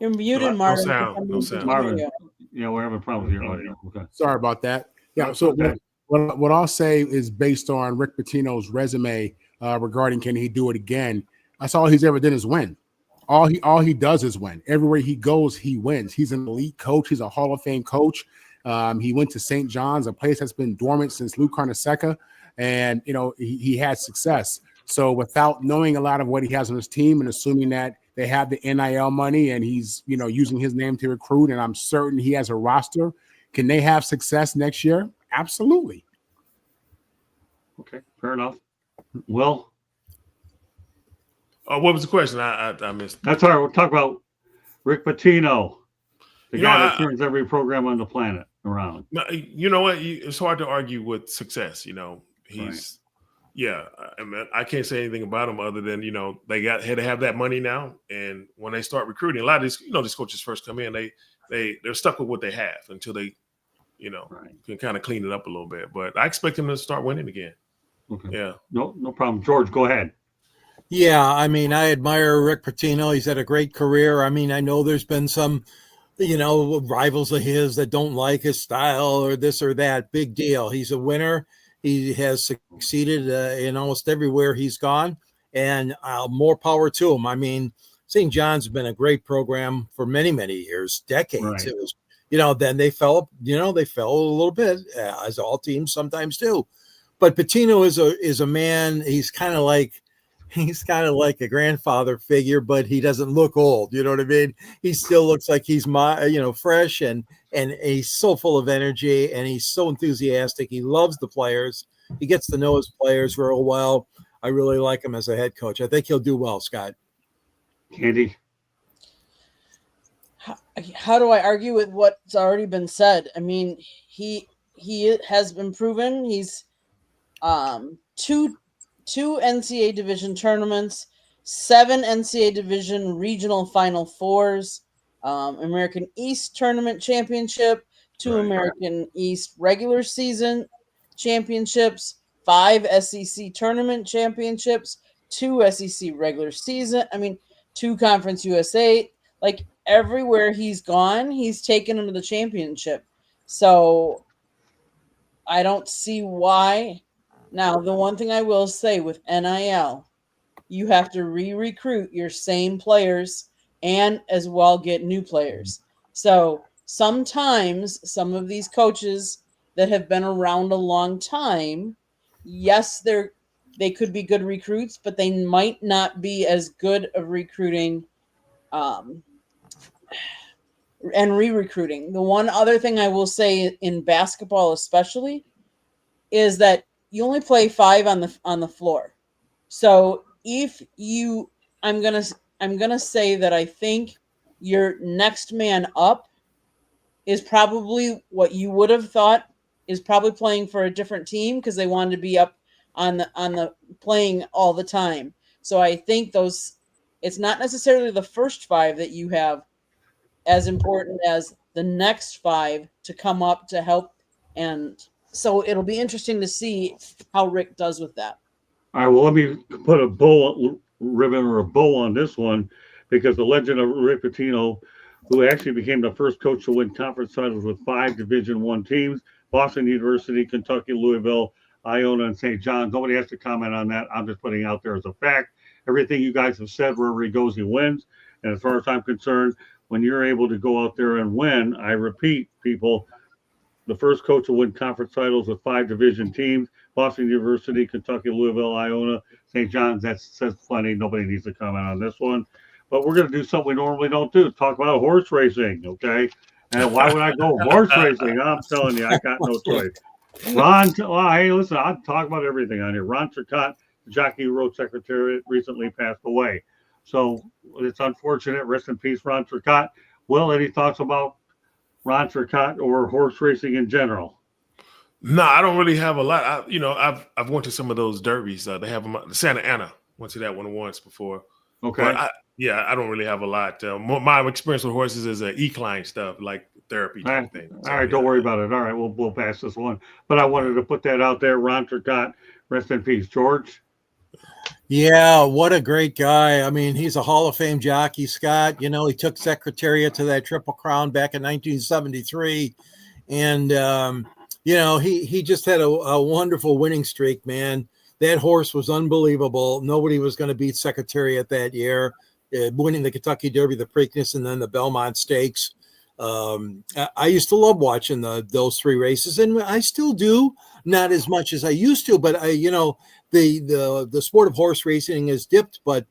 You're muted, No Marvin. sound. No sound. Marvin, yeah, we're having problems with your audio. Okay. Sorry about that. Yeah. So Okay. what I'll say is based on Rick Pitino's resume regarding can he do it again. That's all he's ever done is win. All he does is win. Everywhere he goes, he wins. He's an elite coach. He's a Hall of Fame coach. He went to St. John's, a place that's been dormant since Lou Carnesecca, and he had success. So without knowing a lot of what he has on his team and assuming that they have the NIL money and he's using his name to recruit, and I'm certain he has a roster, can they have success next year? Absolutely. Okay, fair enough. Well, What was the question? I missed. that's all right. We'll talk about Rick Pitino, the You guy know, that turns every program on the planet around. You know what? It's hard to argue with success. He's, yeah. I mean, I can't say anything about him other than they had to have that money now, and when they start recruiting, a lot of these coaches first come in, they're stuck with what they have until they, can kind of clean it up a little bit. But I expect him to start winning again. Okay. Yeah. No problem. George, go ahead. Yeah, I mean, I admire Rick Pitino. He's had a great career. I mean, I know there's been some, rivals of his that don't like his style or this or that. Big deal. He's a winner. He has succeeded in almost everywhere he's gone, and more power to him. I mean, St. John's been a great program for many, many years, decades. Right. It was, then they fell, they fell a little bit, as all teams sometimes do. But Pitino is a man. He's kind of like a grandfather figure, but he doesn't look old. You know what I mean? He still looks like he's fresh and he's so full of energy and he's so enthusiastic. He loves the players. He gets to know his players real well. I really like him as a head coach. I think he'll do well, Scott. Candy. How do I argue with what's already been said? I mean, he has been proven. He's two NCAA division tournaments, 7 NCAA division regional Final Fours, American East tournament championship, 2 American East regular season championships, 5 SEC tournament championships, 2 SEC regular season. I mean, 2 Conference USA. Like everywhere he's gone, he's taken him to the championship. So I don't see why. Now, the one thing I will say with NIL, you have to re-recruit your same players and as well get new players. So sometimes some of these coaches that have been around a long time, yes, they could be good recruits, but they might not be as good of recruiting and re-recruiting. The one other thing I will say in basketball especially is that you only play 5 on the floor. So I'm gonna say that I think your next man up is probably what you would have thought is probably playing for a different team because they wanted to be up on the playing all the time. So I think it's not necessarily the first 5 that you have as important as the next 5 to come up to help, and so it'll be interesting to see how Rick does with that. All right, well, let me put a ribbon or a bow on this one because the legend of Rick Pitino, who actually became the first coach to win conference titles with 5 Division I teams, Boston University, Kentucky, Louisville, Iona, and St. John's. Nobody has to comment on that. I'm just putting it out there as a fact. Everything you guys have said, wherever he goes, he wins. And as far as I'm concerned, when you're able to go out there and win, I repeat, people, the first coach to win conference titles with 5 division teams, Boston University, Kentucky, Louisville, Iona, St. John's. That says plenty. Nobody needs to comment on this one. But we're going to do something we normally don't do, talk about horse racing, okay? And why would I go horse racing? I'm telling you, I got no choice. Hey, listen, I'll talk about everything on here. Ron Turcotte, the jockey who wrote Secretariat, recently passed away. So it's unfortunate. Rest in peace, Ron Turcotte. Will, any thoughts about Ron Turcotte or horse racing in general? No, I don't really have a lot. I've went to some of those derbies. They have them. Santa Ana. Went to that one once before. Okay. But I don't really have a lot. My experience with horses is equine stuff, like therapy type thing. So, all right, don't worry about it. All right, we'll pass this one. But I wanted to put that out there. Ron Turcotte, rest in peace. George? Yeah, what a great guy. I mean, he's a Hall of Fame jockey, Scott. You know, he took Secretariat to that Triple Crown back in 1973. And, you know, he just had a wonderful winning streak, man. That horse was unbelievable. Nobody was going to beat Secretariat that year, winning the Kentucky Derby, the Preakness, and then the Belmont Stakes. I used to love watching those three races, and I still do, not as much as I used to. But the sport of horse racing has dipped. But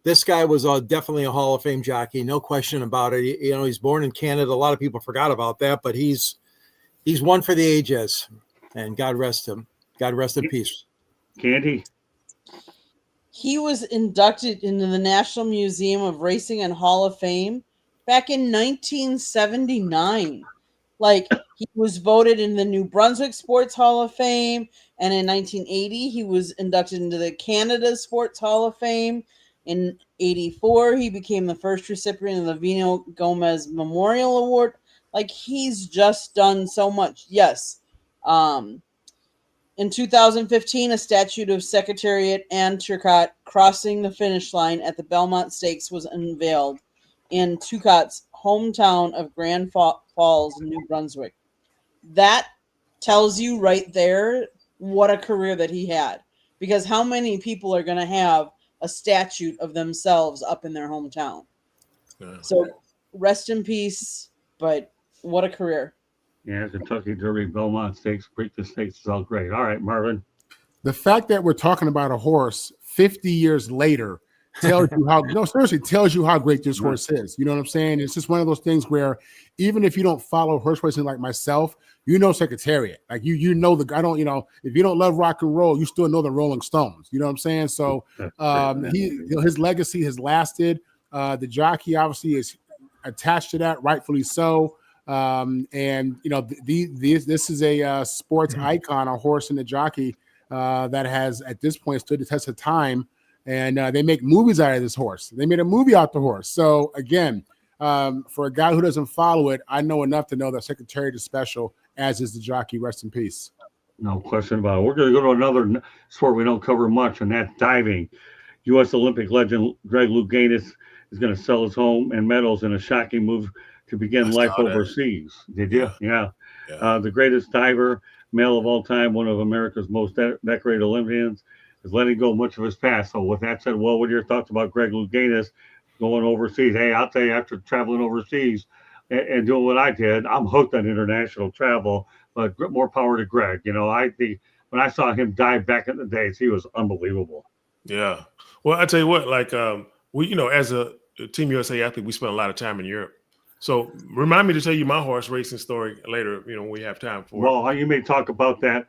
this guy was definitely a Hall of Fame jockey, no question about it. You know, he's born in Canada. A lot of people forgot about that, but he's one for the ages. And God rest him. God rest in peace. Candy? He was inducted into the National Museum of Racing and Hall of Fame back in 1979. Like, he was voted in the New Brunswick Sports Hall of Fame, and in 1980 he was inducted into the Canada Sports Hall of Fame. In 84 he became the first recipient of the Vino Gomez Memorial Award. Like, he's just done so much. Yes. In 2015, a statue of Secretariat and Turcotte crossing the finish line at the Belmont Stakes was unveiled in Turcotte's hometown of Grand Falls, New Brunswick. That tells you right there what a career that he had. Because how many people are going to have a statue of themselves up in their hometown? Yeah. So rest in peace, but what a career. Yeah, Kentucky Derby, Belmont Stakes, Preakness Stakes is all great. All right, Marvin. The fact that we're talking about a horse 50 years later tells you how tells you how great this horse is. You know what I'm saying? It's just one of those things where even if you don't follow horse racing like myself, you know Secretariat. Like you know if you don't love rock and roll, you still know the Rolling Stones. You know what I'm saying? So his legacy has lasted. The jockey obviously is attached to that, rightfully so. And you know, this is a sports icon, a horse and a jockey that has at this point stood the test of time. And they make movies out of this horse. They made a movie out the horse. So again, for a guy who doesn't follow it, I know enough to know that Secretariat is special, as is the jockey. Rest in peace. No question about it. We're going to go to another sport we don't cover much, and that's diving. U.S. Olympic legend Greg Louganis is going to sell his home and medals in a shocking move to begin life overseas. Did you? Yeah. The greatest diver, male of all time, one of America's most decorated Olympians, is letting go much of his past. So with that said, well, what are your thoughts about Greg Louganis going overseas? Hey, I'll tell you, after traveling overseas and doing what I did, I'm hooked on international travel, but more power to Greg. You know, when I saw him dive back in the days, he was unbelievable. Yeah. Well, I tell you what, like we, you know, as a Team USA athlete, we spent a lot of time in Europe. So remind me to tell you my horse racing story later, you know, when we have time for it. Well, you may talk about that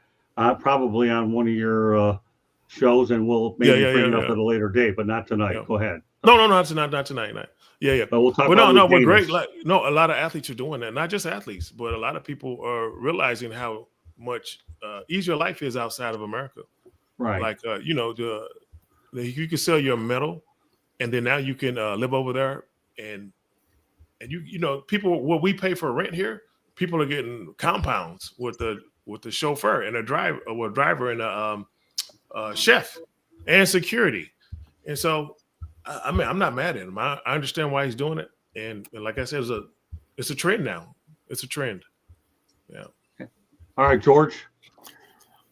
probably on one of your shows, and we'll maybe bring it up at a later date, but not tonight. Go ahead. No, not tonight. Yeah. But we'll talk but about we're great. Like, no, a lot of athletes are doing that. Not just athletes, but a lot of people are realizing how much easier life is outside of America. Right. Like, you know, you can sell your medal, and then now you can live over there, and you know, people, what we pay for rent here, people are getting compounds with the chauffeur and a driver and a chef and security. And so, I mean, I'm not mad at him. I understand why he's doing it. And like I said, it's a trend now. It's a trend. Yeah. All right, George.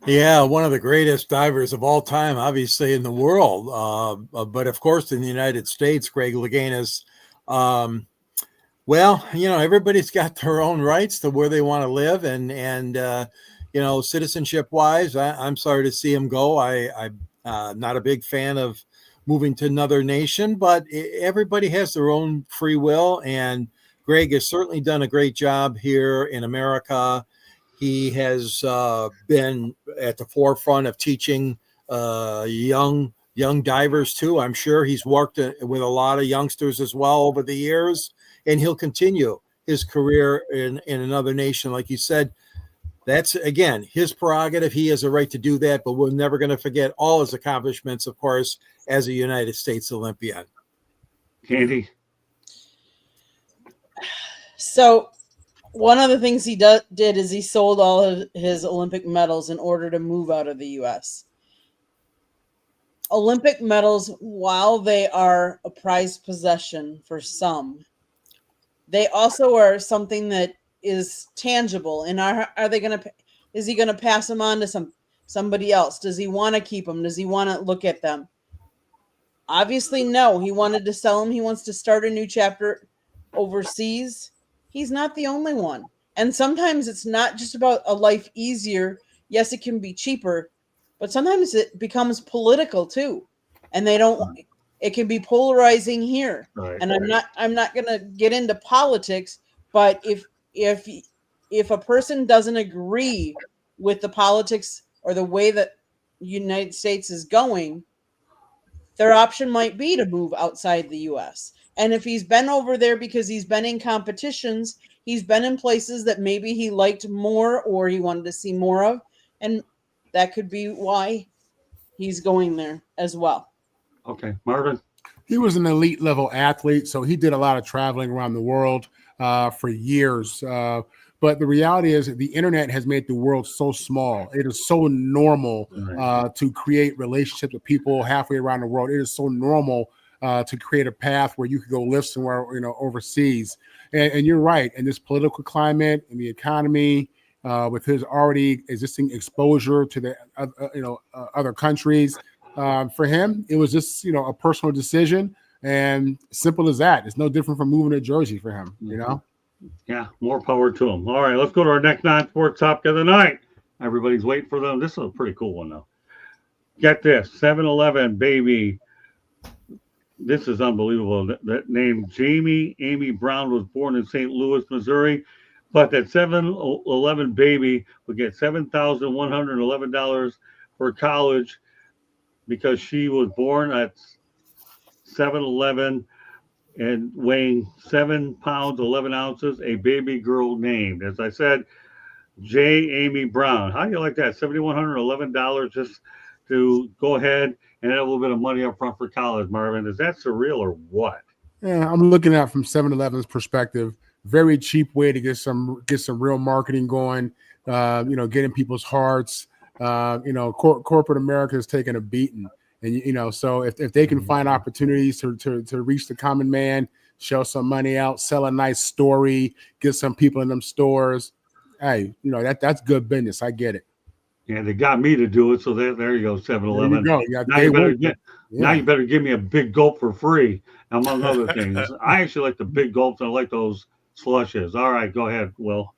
Yeah, one of the greatest divers of all time, obviously in the world, but of course in the United States, Greg Louganis. Well, you know, everybody's got their own rights to where they want to live, and you know, citizenship wise, I'm sorry to see him go. I'm not a big fan of moving to another nation, but everybody has their own free will, and Greg has certainly done a great job here in America. He has been at the forefront of teaching young divers too. I'm sure he's worked with a lot of youngsters as well over the years, and he'll continue his career in another nation. Like you said, that's, again, his prerogative. He has a right to do that, but we're never going to forget all his accomplishments, of course, as a United States Olympian. Candy. So one of the things he did is he sold all of his Olympic medals in order to move out of the U.S. Olympic medals, while they are a prized possession for some, they also are something that is tangible. And are they going to? Is he going to pass them on to somebody else? Does he want to keep them? Does he want to look at them? Obviously, no. He wanted to sell them. He wants to start a new chapter overseas. He's not the only one. And sometimes it's not just about a life easier. Yes, it can be cheaper, but sometimes it becomes political too. And it can be polarizing here. Right. And I'm not going to get into politics, but if a person doesn't agree with the politics or the way that the United States is going, their option might be to move outside the U.S. And if he's been over there because he's been in competitions, he's been in places that maybe he liked more or he wanted to see more of, and that could be why he's going there as well. Okay, Marvin. He was an elite level athlete, so he did a lot of traveling around the world for years. But the reality is the internet has made the world so small. It is so normal to create relationships with people halfway around the world. It is so normal to create a path where you could go live somewhere, overseas. And you're right. In this political climate, in the economy, with his already existing exposure to the other countries, for him, it was just a personal decision, and simple as that. It's no different from moving to Jersey for him. Yeah, more power to him. All right, let's go to our next non-sports topic of the night. Everybody's waiting for them. This is a pretty cool one, though. Get this, 7-Eleven, baby. This is unbelievable. That name, Jamie Amy Brown, was born in St. Louis, Missouri. But that 7-Eleven baby would get $7,111 for college because she was born at 7-Eleven and weighing 7 pounds, 11 ounces, a baby girl named, as I said, J. Amy Brown. How do you like that? $7,111 just to go ahead and have a little bit of money up front for college, Marvin. Is that surreal or what? Yeah, I'm looking at it from 7-Eleven's perspective. Very cheap way to get some real marketing going, getting people's hearts. Corporate America is taking a beating. And, so if they can find opportunities to reach the common man, show some money out, sell a nice story, get some people in them stores, hey, that's good business. I get it. Yeah, they got me to do it. So there you go, 7-Eleven. There you go. Now you better give me a big gulp for free, among other things. I actually like the big gulps. And I like those slushes. All right, go ahead, Will.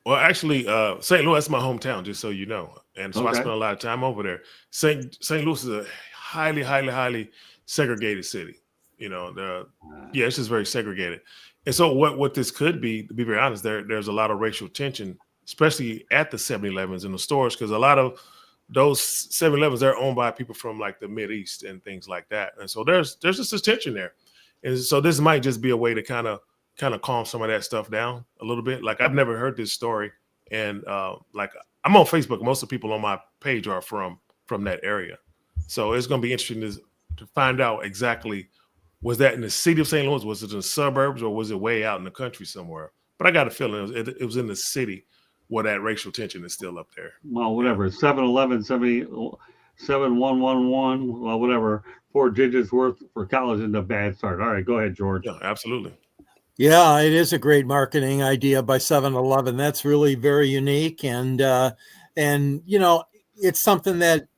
Well, actually, St. Louis is my hometown, just so you know. And so I spent a lot of time over there. St. Louis is a highly, highly, highly segregated city. It's just very segregated. And so what this could be, to be very honest, there's a lot of racial tension, especially at the 7-Elevens in the stores, because a lot of those 7-Elevens, they're owned by people from like the Mideast and things like that. And so there's just this tension there. And so this might just be a way to kind of calm some of that stuff down a little bit. Like, I've never heard this story. And I'm on Facebook. Most of the people on my page are from that area. So it's going to be interesting to find out exactly, was that in the city of St. Louis? Was it in the suburbs, or was it way out in the country somewhere? But I got a feeling it was in the city where that racial tension is still up there. Well, whatever. 7-Eleven, 7111, well, whatever. 4 digits worth for college isn't a bad start. All right, go ahead, George. Yeah, absolutely. Yeah, it is a great marketing idea by 7-Eleven. That's really very unique, and it's something that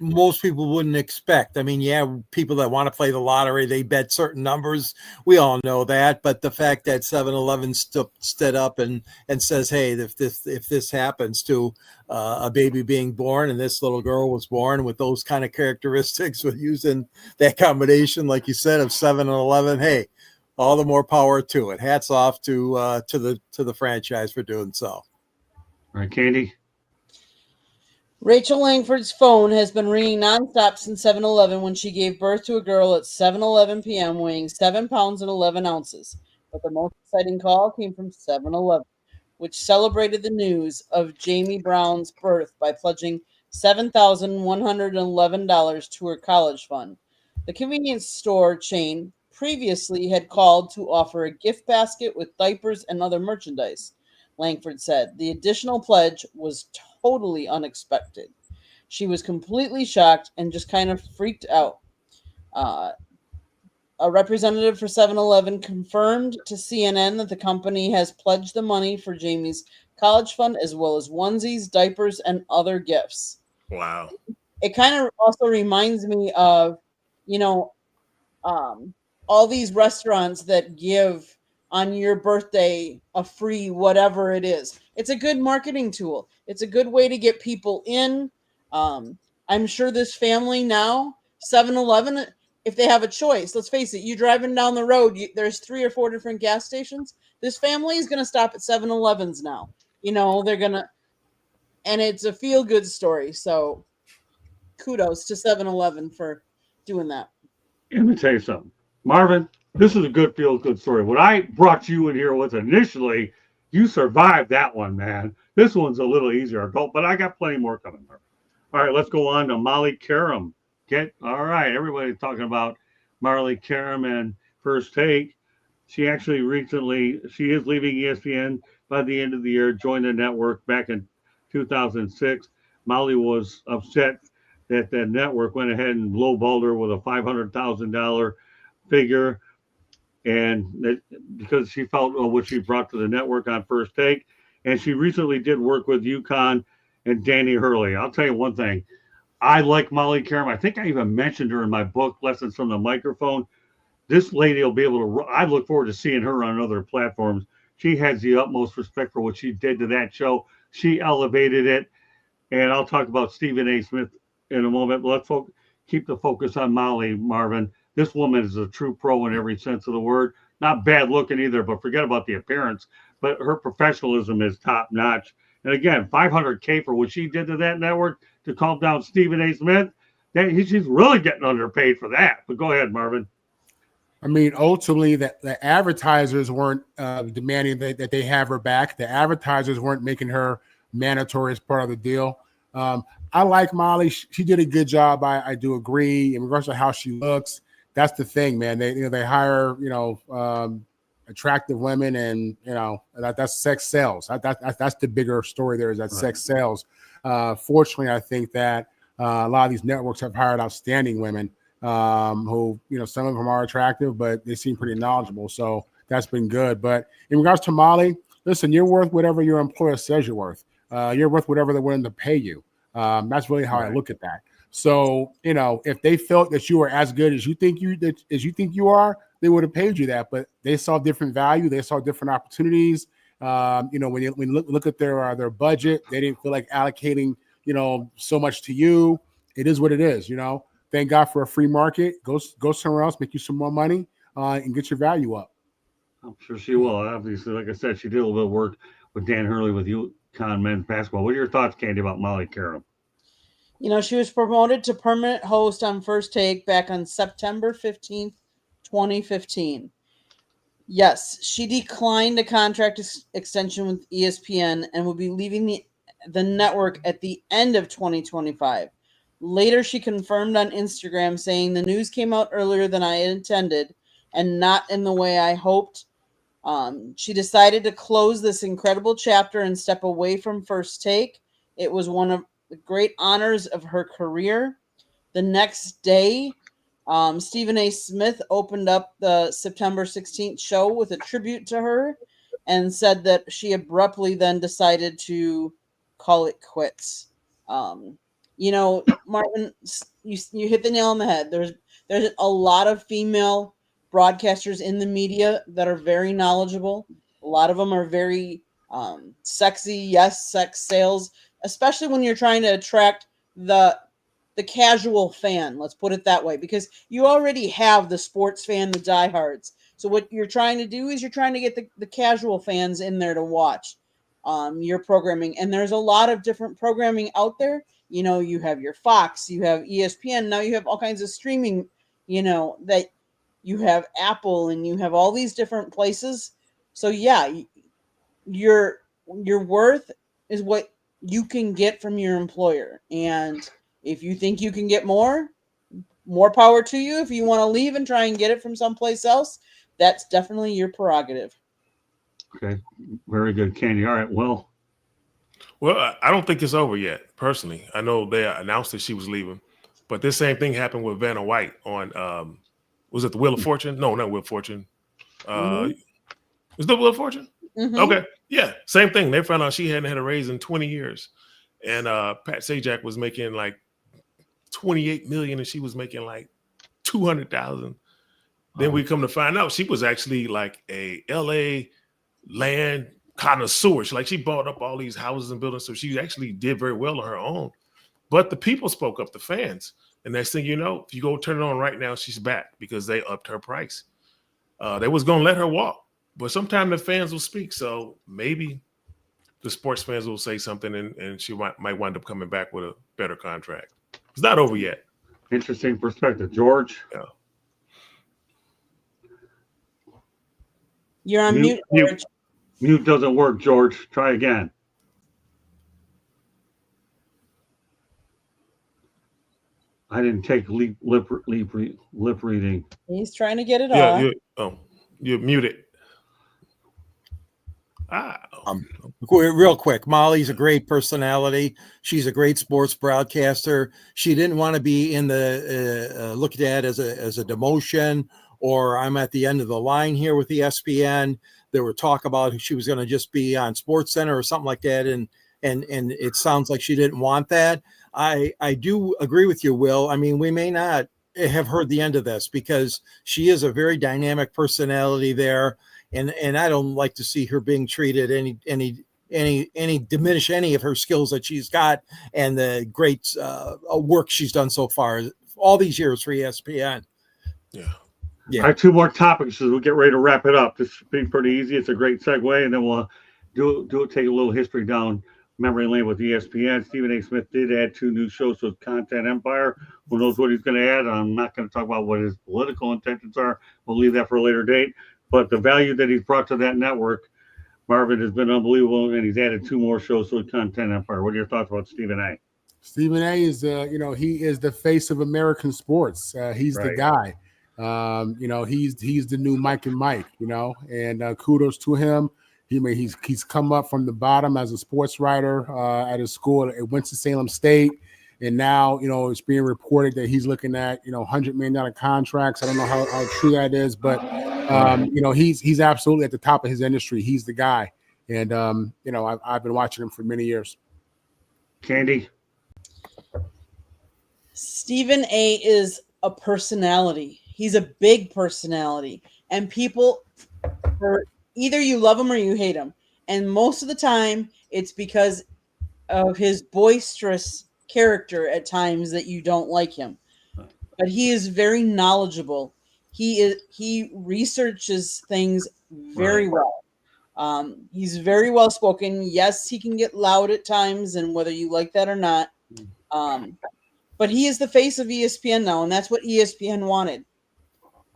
most people wouldn't expect. I mean, people that want to play the lottery, they bet certain numbers. We all know that, but the fact that 7-Eleven stood up and says, "Hey, if this happens to a baby being born, and this little girl was born with those kind of characteristics, with using that combination, like you said, of 7 and 11, hey." all the more power to it. Hats off to the franchise for doing so. All right, Candy. Rachel Langford's phone has been ringing nonstop since 7-Eleven when she gave birth to a girl at 7:11 p.m. weighing 7 pounds and 11 ounces. But the most exciting call came from 7-Eleven, which celebrated the news of Jamie Brown's birth by pledging $7,111 to her college fund. The convenience store chain previously had called to offer a gift basket with diapers and other merchandise. Langford said the additional pledge was totally unexpected. She was completely shocked and just kind of freaked out. Uh, a representative for 7-Eleven confirmed to CNN that the company has pledged the money for Jamie's college fund as well as onesies, diapers, and other gifts. Wow. It kind of also reminds me of, you know, all these restaurants that give on your birthday a free whatever it is. It's a good marketing tool. It's a good way to get people in. I'm sure this family now, 7-Eleven, if they have a choice, let's face it, you driving down the road, there's 3 or 4 different gas stations. This family is going to stop at 7-Elevens now. You know, they're going to, and it's a feel-good story. So kudos to 7-Eleven for doing that. Let me tell you something. Marvin, this is a good feel-good story. What I brought you in here with initially, you survived that one, man. This one's a little easier, but I got plenty more coming, Marvin. All right, let's go on to Molly Karam. All right, everybody's talking about Molly Karam and First Take. She actually she is leaving ESPN by the end of the year, joined the network back in 2006. Molly was upset that the network went ahead and lowballed her with a $500,000 figure, and because she felt what she brought to the network on First Take, and she recently did work with UConn and Danny Hurley. I'll tell you one thing. I like Molly Karam. I think I even mentioned her in my book, Lessons from the Microphone. This lady will be able to, I look forward to seeing her on other platforms. She has the utmost respect for what she did to that show. She elevated it. And I'll talk about Stephen A. Smith in a moment. But let's keep the focus on Molly, Marvin. This woman is a true pro in every sense of the word. Not bad looking either, but forget about the appearance. But her professionalism is top notch. And again, $500K for what she did to that network to calm down Stephen A. Smith. She's really getting underpaid for that. But go ahead, Marvin. I mean, ultimately, the advertisers weren't demanding that they have her back. The advertisers weren't making her mandatory as part of the deal. I like Molly. She did a good job. I do agree in regards to how she looks. That's the thing, man. They hire attractive women, and that's sex sells. That's the bigger story. There is that sex sells. Fortunately, I think that a lot of these networks have hired outstanding women who, some of them are attractive, but they seem pretty knowledgeable. So that's been good. But in regards to Molly, listen, you're worth whatever your employer says you're worth. You're worth whatever they're willing to pay you. That's really how I look at that. So, if they felt that you were as good as you think you are, they would have paid you that. But they saw different value. They saw different opportunities. When you look at their budget, they didn't feel like allocating, so much to you. It is what it is, Thank God for a free market. Go somewhere else, make you some more money, and get your value up. I'm sure she will. Obviously, like I said, she did a little bit of work with Dan Hurley with UConn men's basketball. What are your thoughts, Candy, about Molly Karam? She was promoted to permanent host on First Take back on September 15th, 2015. Yes, she declined a contract extension with ESPN and will be leaving the network at the end of 2025. Later, she confirmed on Instagram saying the news came out earlier than I intended and not in the way I hoped. She decided to close this incredible chapter and step away from First Take. It was one of the great honors of her career. The next day, Stephen A. Smith opened up the September 16th show with a tribute to her and said that she abruptly then decided to call it quits. Martin, you hit the nail on the head. There's a lot of female broadcasters in the media that are very knowledgeable. A lot of them are very sexy. Yes, sex sales, especially when you're trying to attract the casual fan. Let's put it that way, because you already have the sports fan, the diehards. So what you're trying to do is you're trying to get the casual fans in there to watch your programming. And there's a lot of different programming out there. You have your Fox, you have ESPN, now you have all kinds of streaming, that you have Apple, and you have all these different places. So yeah, your worth is what you can get from your employer. And if you think you can get more power to you. If you want to leave and try and get it from someplace else, that's definitely your prerogative. Okay, very good, Candy. All right, well, I don't think it's over yet. Personally, I know they announced that she was leaving, but this same thing happened with Vanna White on was it the Wheel of Fortune? No, not Wheel of Fortune. Was the Wheel of Fortune? Mm-hmm. Okay, yeah, same thing. They found out she hadn't had a raise in 20 years, and Pat Sajak was making like 28 million, and she was making like 200,000. Then we come to find out she was actually like a LA land connoisseur. She bought up all these houses and buildings, so she actually did very well on her own. But the people spoke up, the fans, and next thing you know, if you go turn it on right now, she's back because they upped her price. They was gonna let her walk, but sometimes the fans will speak. So maybe the sports fans will say something, and she might wind up coming back with a better contract. It's not over yet. interesting perspective, George. Yeah. You're on mute, George. Mute doesn't work, George. Try again. I didn't take lip reading. He's trying to get it off. You're muted. Real quick, Molly's a great personality. She's a great sports broadcaster. She didn't want to be in the looked at as a demotion, or I'm at the end of the line here with ESPN. There were talk about she was going to just be on Sports Center or something like that, and it sounds like she didn't want that. I do agree with you, Will. I mean, we may not have heard the end of this because she is a very dynamic personality there. And I don't like to see her being treated any diminish any of her skills that she's got and the great work she's done so far all these years for ESPN. Yeah. I have two more topics as we get ready to wrap it up. This should be pretty easy. It's a great segue, and then we'll take a little history down memory lane with ESPN. Stephen A. Smith did add 2 new shows with Content Empire. Who knows what he's going to add? I'm not going to talk about what his political intentions are. We'll leave that for a later date. But the value that he's brought to that network, Marvin, has been unbelievable, and he's added 2 more shows with Content Empire. What are your thoughts about Stephen A? Stephen A. is, he is the face of American sports. He's the guy. He's the new Mike and Mike. And kudos to him. He's come up from the bottom as a sports writer at his school at Winston-Salem State. And now, it's being reported that he's looking at, $100 million contracts. I don't know how true that is, but, he's absolutely at the top of his industry. He's the guy. And, I've been watching him for many years. Candy? Stephen A. is a personality. He's a big personality. And people, either you love him or you hate him. And most of the time, it's because of his boisterous character at times that you don't like him. But he is very knowledgeable. He researches things very well. He's very well spoken. Yes, he can get loud at times, and whether you like that or not. But he is the face of ESPN now, and that's what ESPN wanted.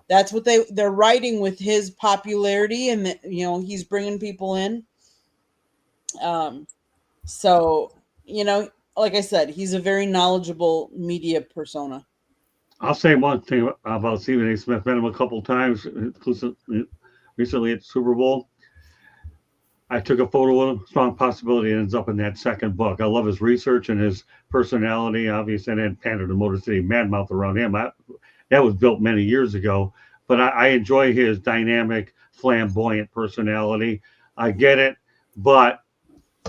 That's what they're writing with his popularity, and he's bringing people in. So like I said, he's a very knowledgeable media persona. I'll say one thing about Stephen A. Smith. Met him a couple times, recently at the Super Bowl. I took a photo with him. Strong possibility it ends up in that second book. I love his research and his personality. Obviously, and then Panda the Motor City Madmouth around him. That was built many years ago. But I enjoy his dynamic, flamboyant personality. I get it, but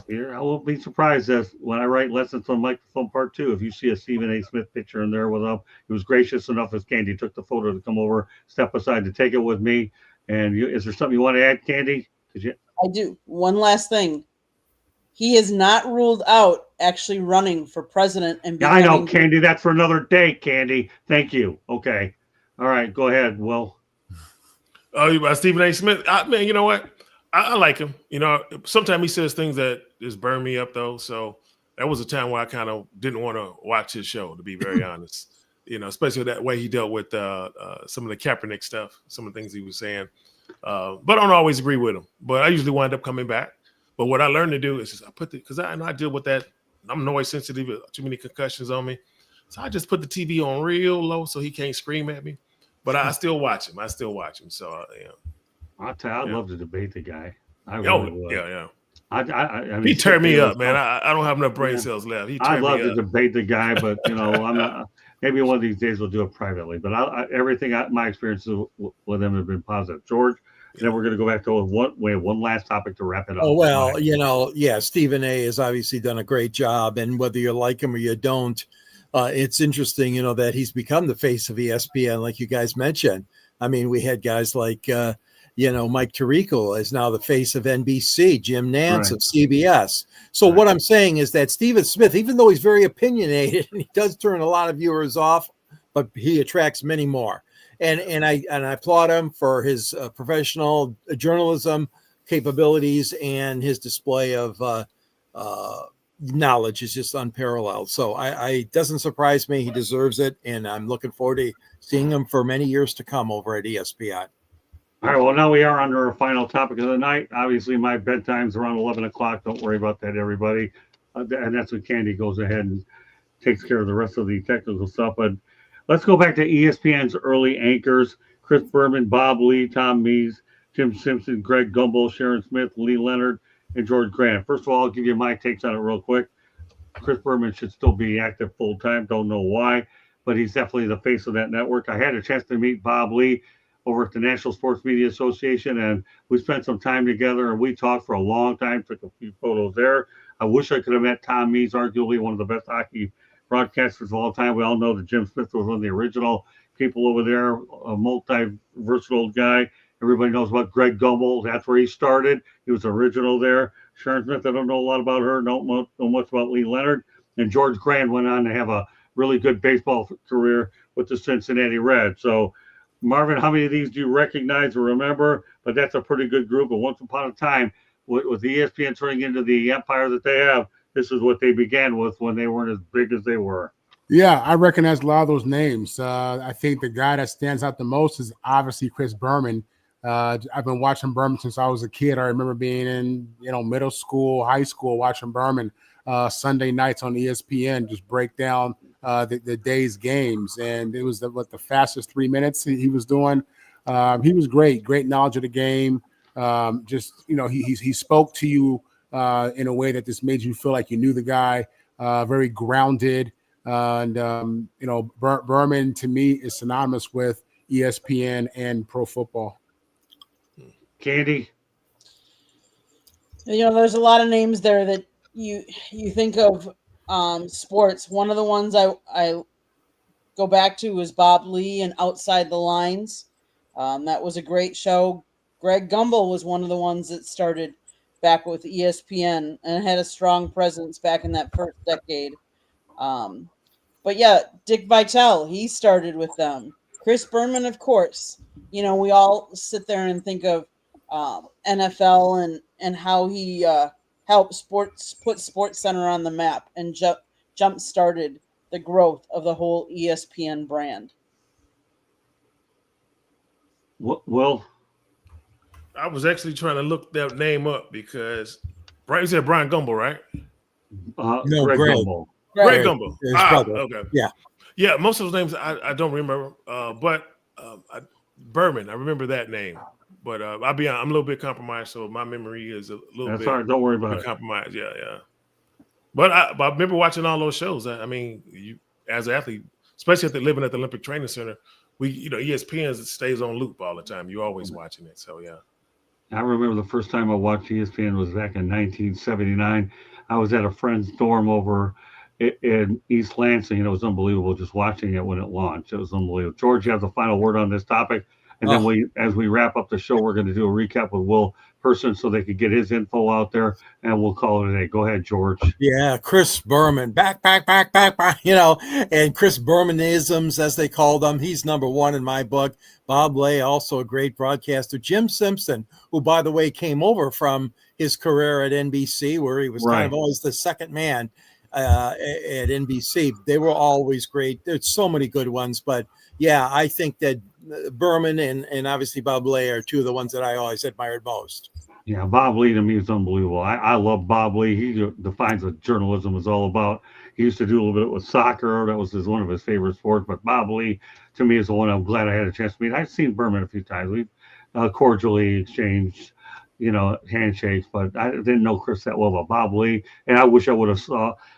I won't be surprised if when I write Lessons on Microphone Part 2, if you see a Stephen A. Smith picture in there with him. He was gracious enough as Candy took the photo to come over, step aside to take it with me. And is there something you want to add, Candy? I do. One last thing. He is not ruled out actually running for president. And I know, Candy. That's for another day, Candy. Thank you. Okay. All right. Go ahead, Will. Oh, about Stephen A. Smith? Man, you know what? I like him. You know, sometimes he says things that just burn me up, though. So that was a time where I kind of didn't want to watch his show, to be very honest. You know, especially that way he dealt with some of the Kaepernick stuff, some of the things he was saying. But I don't always agree with him. But I usually wind up coming back. But what I learned to do is just because I deal with that. I'm noise sensitive, too many concussions on me. So I just put the TV on real low so he can't scream at me. But I still watch him. So, yeah. I'll tell you, I'd love to debate the guy. I Oh, really would. yeah. I mean, He turned me up, man. I don't have enough brain cells left. He I'd turned love me to up. debate the guy, but you know, I'm not. Maybe one of these days we'll do it privately. But my experiences with him have been positive. George, and then we're going to go back to one last topic to wrap it up. Oh, well, you know, yeah, Stephen A. has obviously done a great job. And whether you like him or you don't, it's interesting, you know, that he's become the face of ESPN, like you guys mentioned. I mean, we had guys like, Mike Tirico is now the face of NBC, Jim Nantz of CBS. So what I'm saying is that Stephen Smith, even though he's very opinionated, and he does turn a lot of viewers off, but he attracts many more. And I applaud him for his professional journalism capabilities, and his display of knowledge is just unparalleled. So I doesn't surprise me. He deserves it, and I'm looking forward to seeing him for many years to come over at ESPN. All right. Well, now we are under our final topic of the night. Obviously, my bedtime's around 11 o'clock. Don't worry about that, everybody. And that's when Candy goes ahead and takes care of the rest of the technical stuff. But let's go back to ESPN's early anchors: Chris Berman, Bob Lee, Tom Mees, Jim Simpson, Greg Gumbel, Sharon Smith, Lee Leonard, and George Grant. First of all, I'll give you my takes on it real quick. Chris Berman should still be active full time. Don't know why, but he's definitely the face of that network. I had a chance to meet Bob Lee over at the National Sports Media Association, and we spent some time together, and we talked for a long time, took a few photos there. I wish I could have met Tom Mees, arguably one of the best hockey broadcasters of all time. We all know that Jim Smith was one of the original people over there, a multi-versatile guy. Everybody knows about Greg Gumbel. That's where he started. He was original there. Sharon Smith, I don't know a lot about her, don't know much about Lee Leonard. And George Grant went on to have a really good baseball career with the Cincinnati Reds. So, Marvin, how many of these do you recognize or remember? But that's a pretty good group. But once upon a time, with ESPN turning into the empire that they have, this is what they began with when they weren't as big as they were. Yeah, I recognize a lot of those names. I think the guy that stands out the most is obviously Chris Berman. I've been watching Berman since I was a kid. I remember being in, middle school, high school, watching Berman Sunday nights on ESPN just break down the day's games, and it was the fastest 3 minutes he was doing. He was great knowledge of the game. He spoke to you in a way that just made you feel like you knew the guy. Very grounded, and Berman to me is synonymous with ESPN and pro football. Candy? There's a lot of names there that you think of sports. One of the ones I go back to was Bob Lee and Outside the Lines. That was a great show. Greg Gumbel was one of the ones that started back with ESPN and had a strong presence back in that first decade. But yeah, Dick Vitale, he started with them. Chris Berman, of course. We all sit there and think of NFL and how he helped put Sports Center on the map and jump started the growth of the whole ESPN brand. Well, I was actually trying to look that name up because you said Brian Gumbel, right? No, Greg Greg. Gumbel. Greg Gumbel. His brother. Okay. Yeah. Most of those names I don't remember, but Berman, I remember that name. But I'll be honest, I'm a little bit compromised, so my memory is a little That's bit. all right. Don't worry about it. Compromised. Yeah. But I remember watching all those shows. I mean, you as an athlete, especially if they're living at the Olympic Training Center, ESPN stays on loop all the time. You're always watching it. So yeah. I remember the first time I watched ESPN was back in 1979. I was at a friend's dorm over in East Lansing, and it was unbelievable just watching it when it launched. It was unbelievable. George, you have the final word on this topic. And then as we wrap up the show, we're going to do a recap with Will Person so they could get his info out there, and we'll call it a day. Go ahead, George. Yeah, Chris Berman, back, and Chris Bermanisms, as they call them. He's number one in my book. Bob Lay, also a great broadcaster. Jim Simpson, who, by the way, came over from his career at NBC, where he was kind of always the second man at NBC. They were always great. There's so many good ones, but yeah, I think that Berman and obviously Bob Lay are two of the ones that I always admired most. Yeah, Bob Lee to me is unbelievable. I love Bob Lee. He defines what journalism is all about. He used to do a little bit with soccer. That was one of his favorite sports. But Bob Lee, to me, is the one I'm glad I had a chance to meet. I've seen Berman a few times. We've cordially exchanged, handshakes. But I didn't know Chris that well. But Bob Lee, and I wish I would have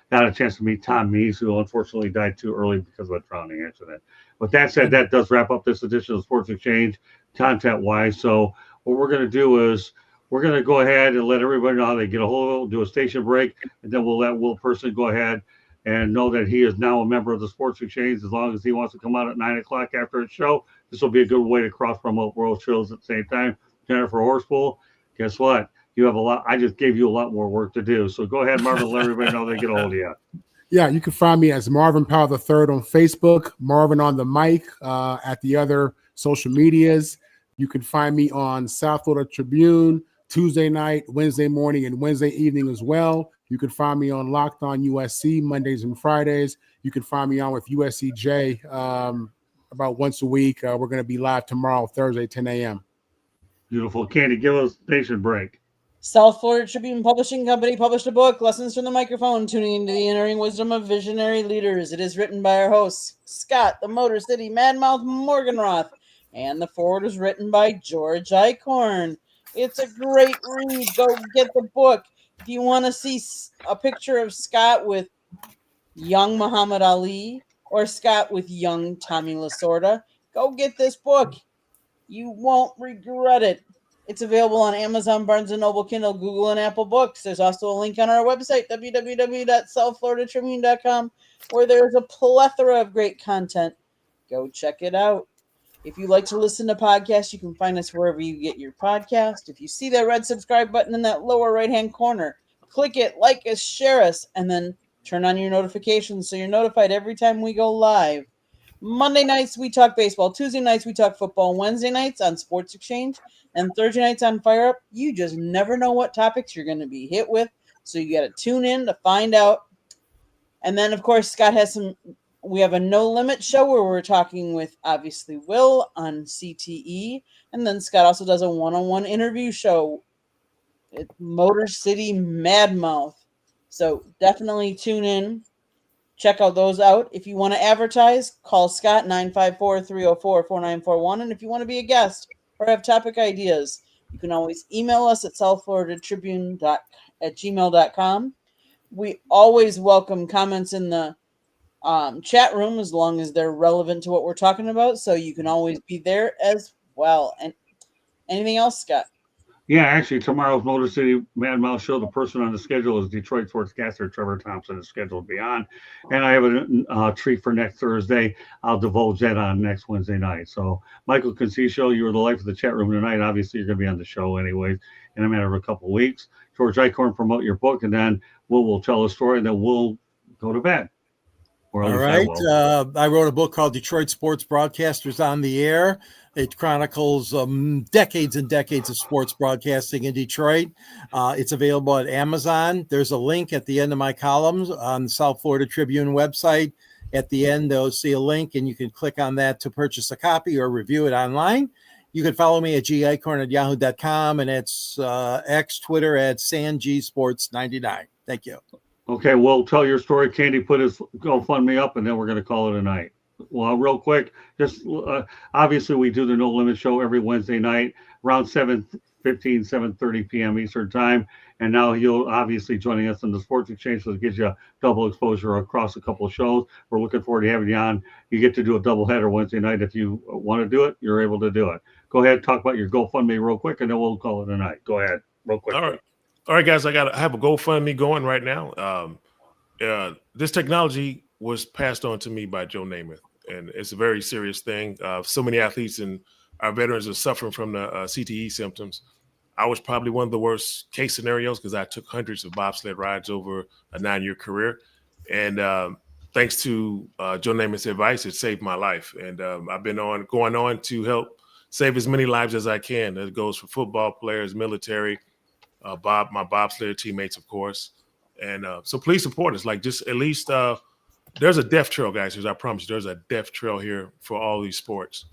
got a chance to meet Tom Mees, who unfortunately died too early because of a drowning accident. But that said, that does wrap up this edition of Sports Exchange, content-wise. So what we're going to do is we're going to go ahead and let everybody know how they get a hold of it. We'll do a station break, and then we'll let Will Person go ahead and know that he is now a member of the Sports Exchange as long as he wants to come out at 9 o'clock after his show. This will be a good way to cross-promote world shows at the same time. Jennifer Horspool, guess what? You have a lot. I just gave you a lot more work to do. So go ahead, Marvin, let everybody know they get a hold of you. Yeah, you can find me as Marvin Powell III on Facebook, Marvin on the mic at the other social medias. You can find me on South Florida Tribune Tuesday night, Wednesday morning, and Wednesday evening as well. You can find me on Locked On USC Mondays and Fridays. You can find me on with USCJ about once a week. We're going to be live tomorrow, Thursday, 10 a.m. Beautiful. Candy, give us a station break. South Florida Tribune Publishing Company published a book, Lessons from the Microphone, Tuning into the Entering Wisdom of Visionary Leaders. It is written by our hosts, Scott, the Motor City Madmouth Morganroth, and the forward is written by George Eichhorn. It's a great read. Go get the book. If you want to see a picture of Scott with young Muhammad Ali or Scott with young Tommy Lasorda, go get this book. You won't regret it. It's available on Amazon, Barnes & Noble, Kindle, Google, and Apple Books. There's also a link on our website, www.southfloridatribune.com, where there's a plethora of great content. Go check it out. If you like to listen to podcasts, you can find us wherever you get your podcast. If you see that red subscribe button in that lower right-hand corner, click it, like us, share us, and then turn on your notifications so you're notified every time we go live. Monday nights, we talk baseball. Tuesday nights, we talk football. Wednesday nights on Sports Exchange. And Thursday nights on Fire Up. You just never know what topics you're going to be hit with. So you got to tune in to find out. And then, of course, Scott has we have a No Limit show where we're talking with, obviously, Will on CTE. And then Scott also does a one-on-one interview show at Motor City Madmouth. So definitely tune in. Check out those out. If you want to advertise, call Scott 954-304-4941. And if you want to be a guest or have topic ideas, you can always email us at southfloridatribune@gmail.com. We always welcome comments in the chat room as long as they're relevant to what we're talking about. So you can always be there as well. And anything else, Scott? Yeah, actually, tomorrow's Motor City Mad Mouse show, the person on the schedule is Detroit sportscaster Trevor Thompson is scheduled to be on. And I have a treat for next Thursday. I'll divulge that on next Wednesday night. So, Michael Conciso, you were the life of the chat room tonight. Obviously, you're going to be on the show anyways in a matter of a couple of weeks. George Eichhorn, promote your book, and then we'll tell a story, and then we'll go to bed. All right. I wrote a book called Detroit Sports Broadcasters on the Air. It chronicles decades and decades of sports broadcasting in Detroit. It's available at Amazon. There's a link at the end of my columns on the South Florida Tribune website. At the end, they'll see a link, and you can click on that to purchase a copy or review it online. You can follow me at gichorn@yahoo.com, and it's X, Twitter at SanGSports99. Thank you. Okay, well, tell your story. Candy put his GoFundMe up, and then we're going to call it a night. Well, real quick, just obviously we do the No Limit show every Wednesday night around 7:15, 7:30 p.m. Eastern time. And now you'll obviously joining us on the Sports Exchange, so it gives you double exposure across a couple of shows. We're looking forward to having you on. You get to do a doubleheader Wednesday night. If you want to do it, you're able to do it. Go ahead, talk about your GoFundMe real quick, and then we'll call it a night. Go ahead, real quick. All right, guys, I have a GoFundMe going right now. This technology was passed on to me by Joe Namath, and it's a very serious thing. So many athletes in our veterans are suffering from the CTE symptoms. I was probably one of the worst case scenarios because I took hundreds of bobsled rides over a 9-year career. And thanks to Joe Namath's advice, it saved my life. And I've been going on to help save as many lives as I can. That goes for football players, military, my bobsled teammates, of course. And so please support us. Like, just at least there's a death trail, guys. Because I promise you, there's a death trail here for all these sports.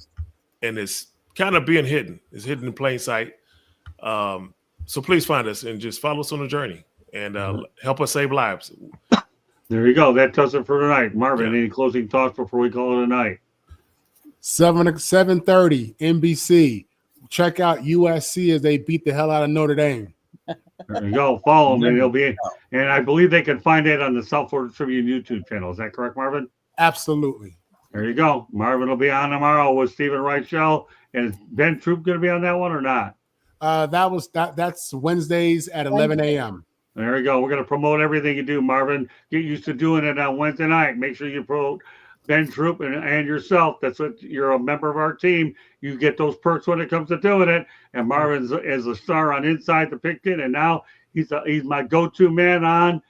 And it's kind of being hidden. It's hidden in plain sight. So please find us and just follow us on the journey and help us save lives. There you go. That does it for tonight. Marvin, Yeah. any closing thoughts before we call it a night? 7:30 NBC. Check out USC as they beat the hell out of Notre Dame. There you go. Follow them, and they'll be. And I believe they can find it on the South Florida Tribune YouTube channel. Is that correct, Marvin? Absolutely. There you go. Marvin will be on tomorrow with Stephen Reichel. And is Ben Troop going to be on that one or not? That's Wednesdays at 11 a.m. There you go. We're going to promote everything you do, Marvin. Get used to doing it on Wednesday night. Make sure you promote Ben Troop and yourself. That's what you're a member of our team. You get those perks when it comes to doing it. And Marvin's is a star on Inside the Picton, and now he's my go-to man on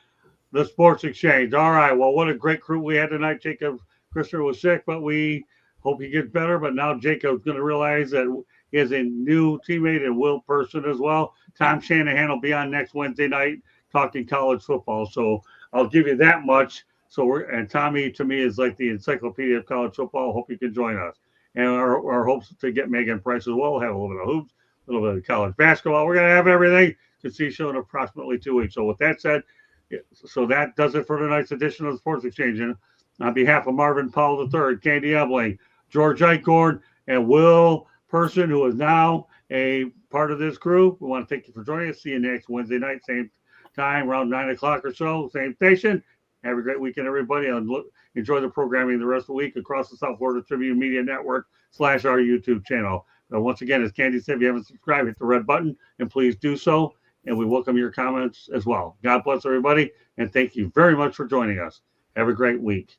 the Sports Exchange. All right. Well, what a great crew we had tonight. Jacob Christopher was sick, but we hope he gets better. But now Jacob's going to realize that he has a new teammate and Will Person as well. Tom Shanahan will be on next Wednesday night talking college football. So I'll give you that much. And Tommy, to me, is like the encyclopedia of college football. Hope you can join us. And our hopes to get Megan Price as well. We'll have a little bit of hoops, a little bit of college basketball. We're going to have everything to see show in approximately 2 weeks. So with that said, so that does it for tonight's edition of the Sports Exchange. And on behalf of Marvin Powell III, Candy Ebling, George Eichorn, and Will Person, who is now a part of this crew, we want to thank you for joining us. See you next Wednesday night, same time, around 9 o'clock or so, same station. Have a great weekend, everybody, and enjoy the programming the rest of the week across the South Florida Tribune Media Network / our YouTube channel. Once again, as Candy said, if you haven't subscribed, hit the red button, and please do so. And we welcome your comments as well. God bless everybody, and thank you very much for joining us. Have a great week.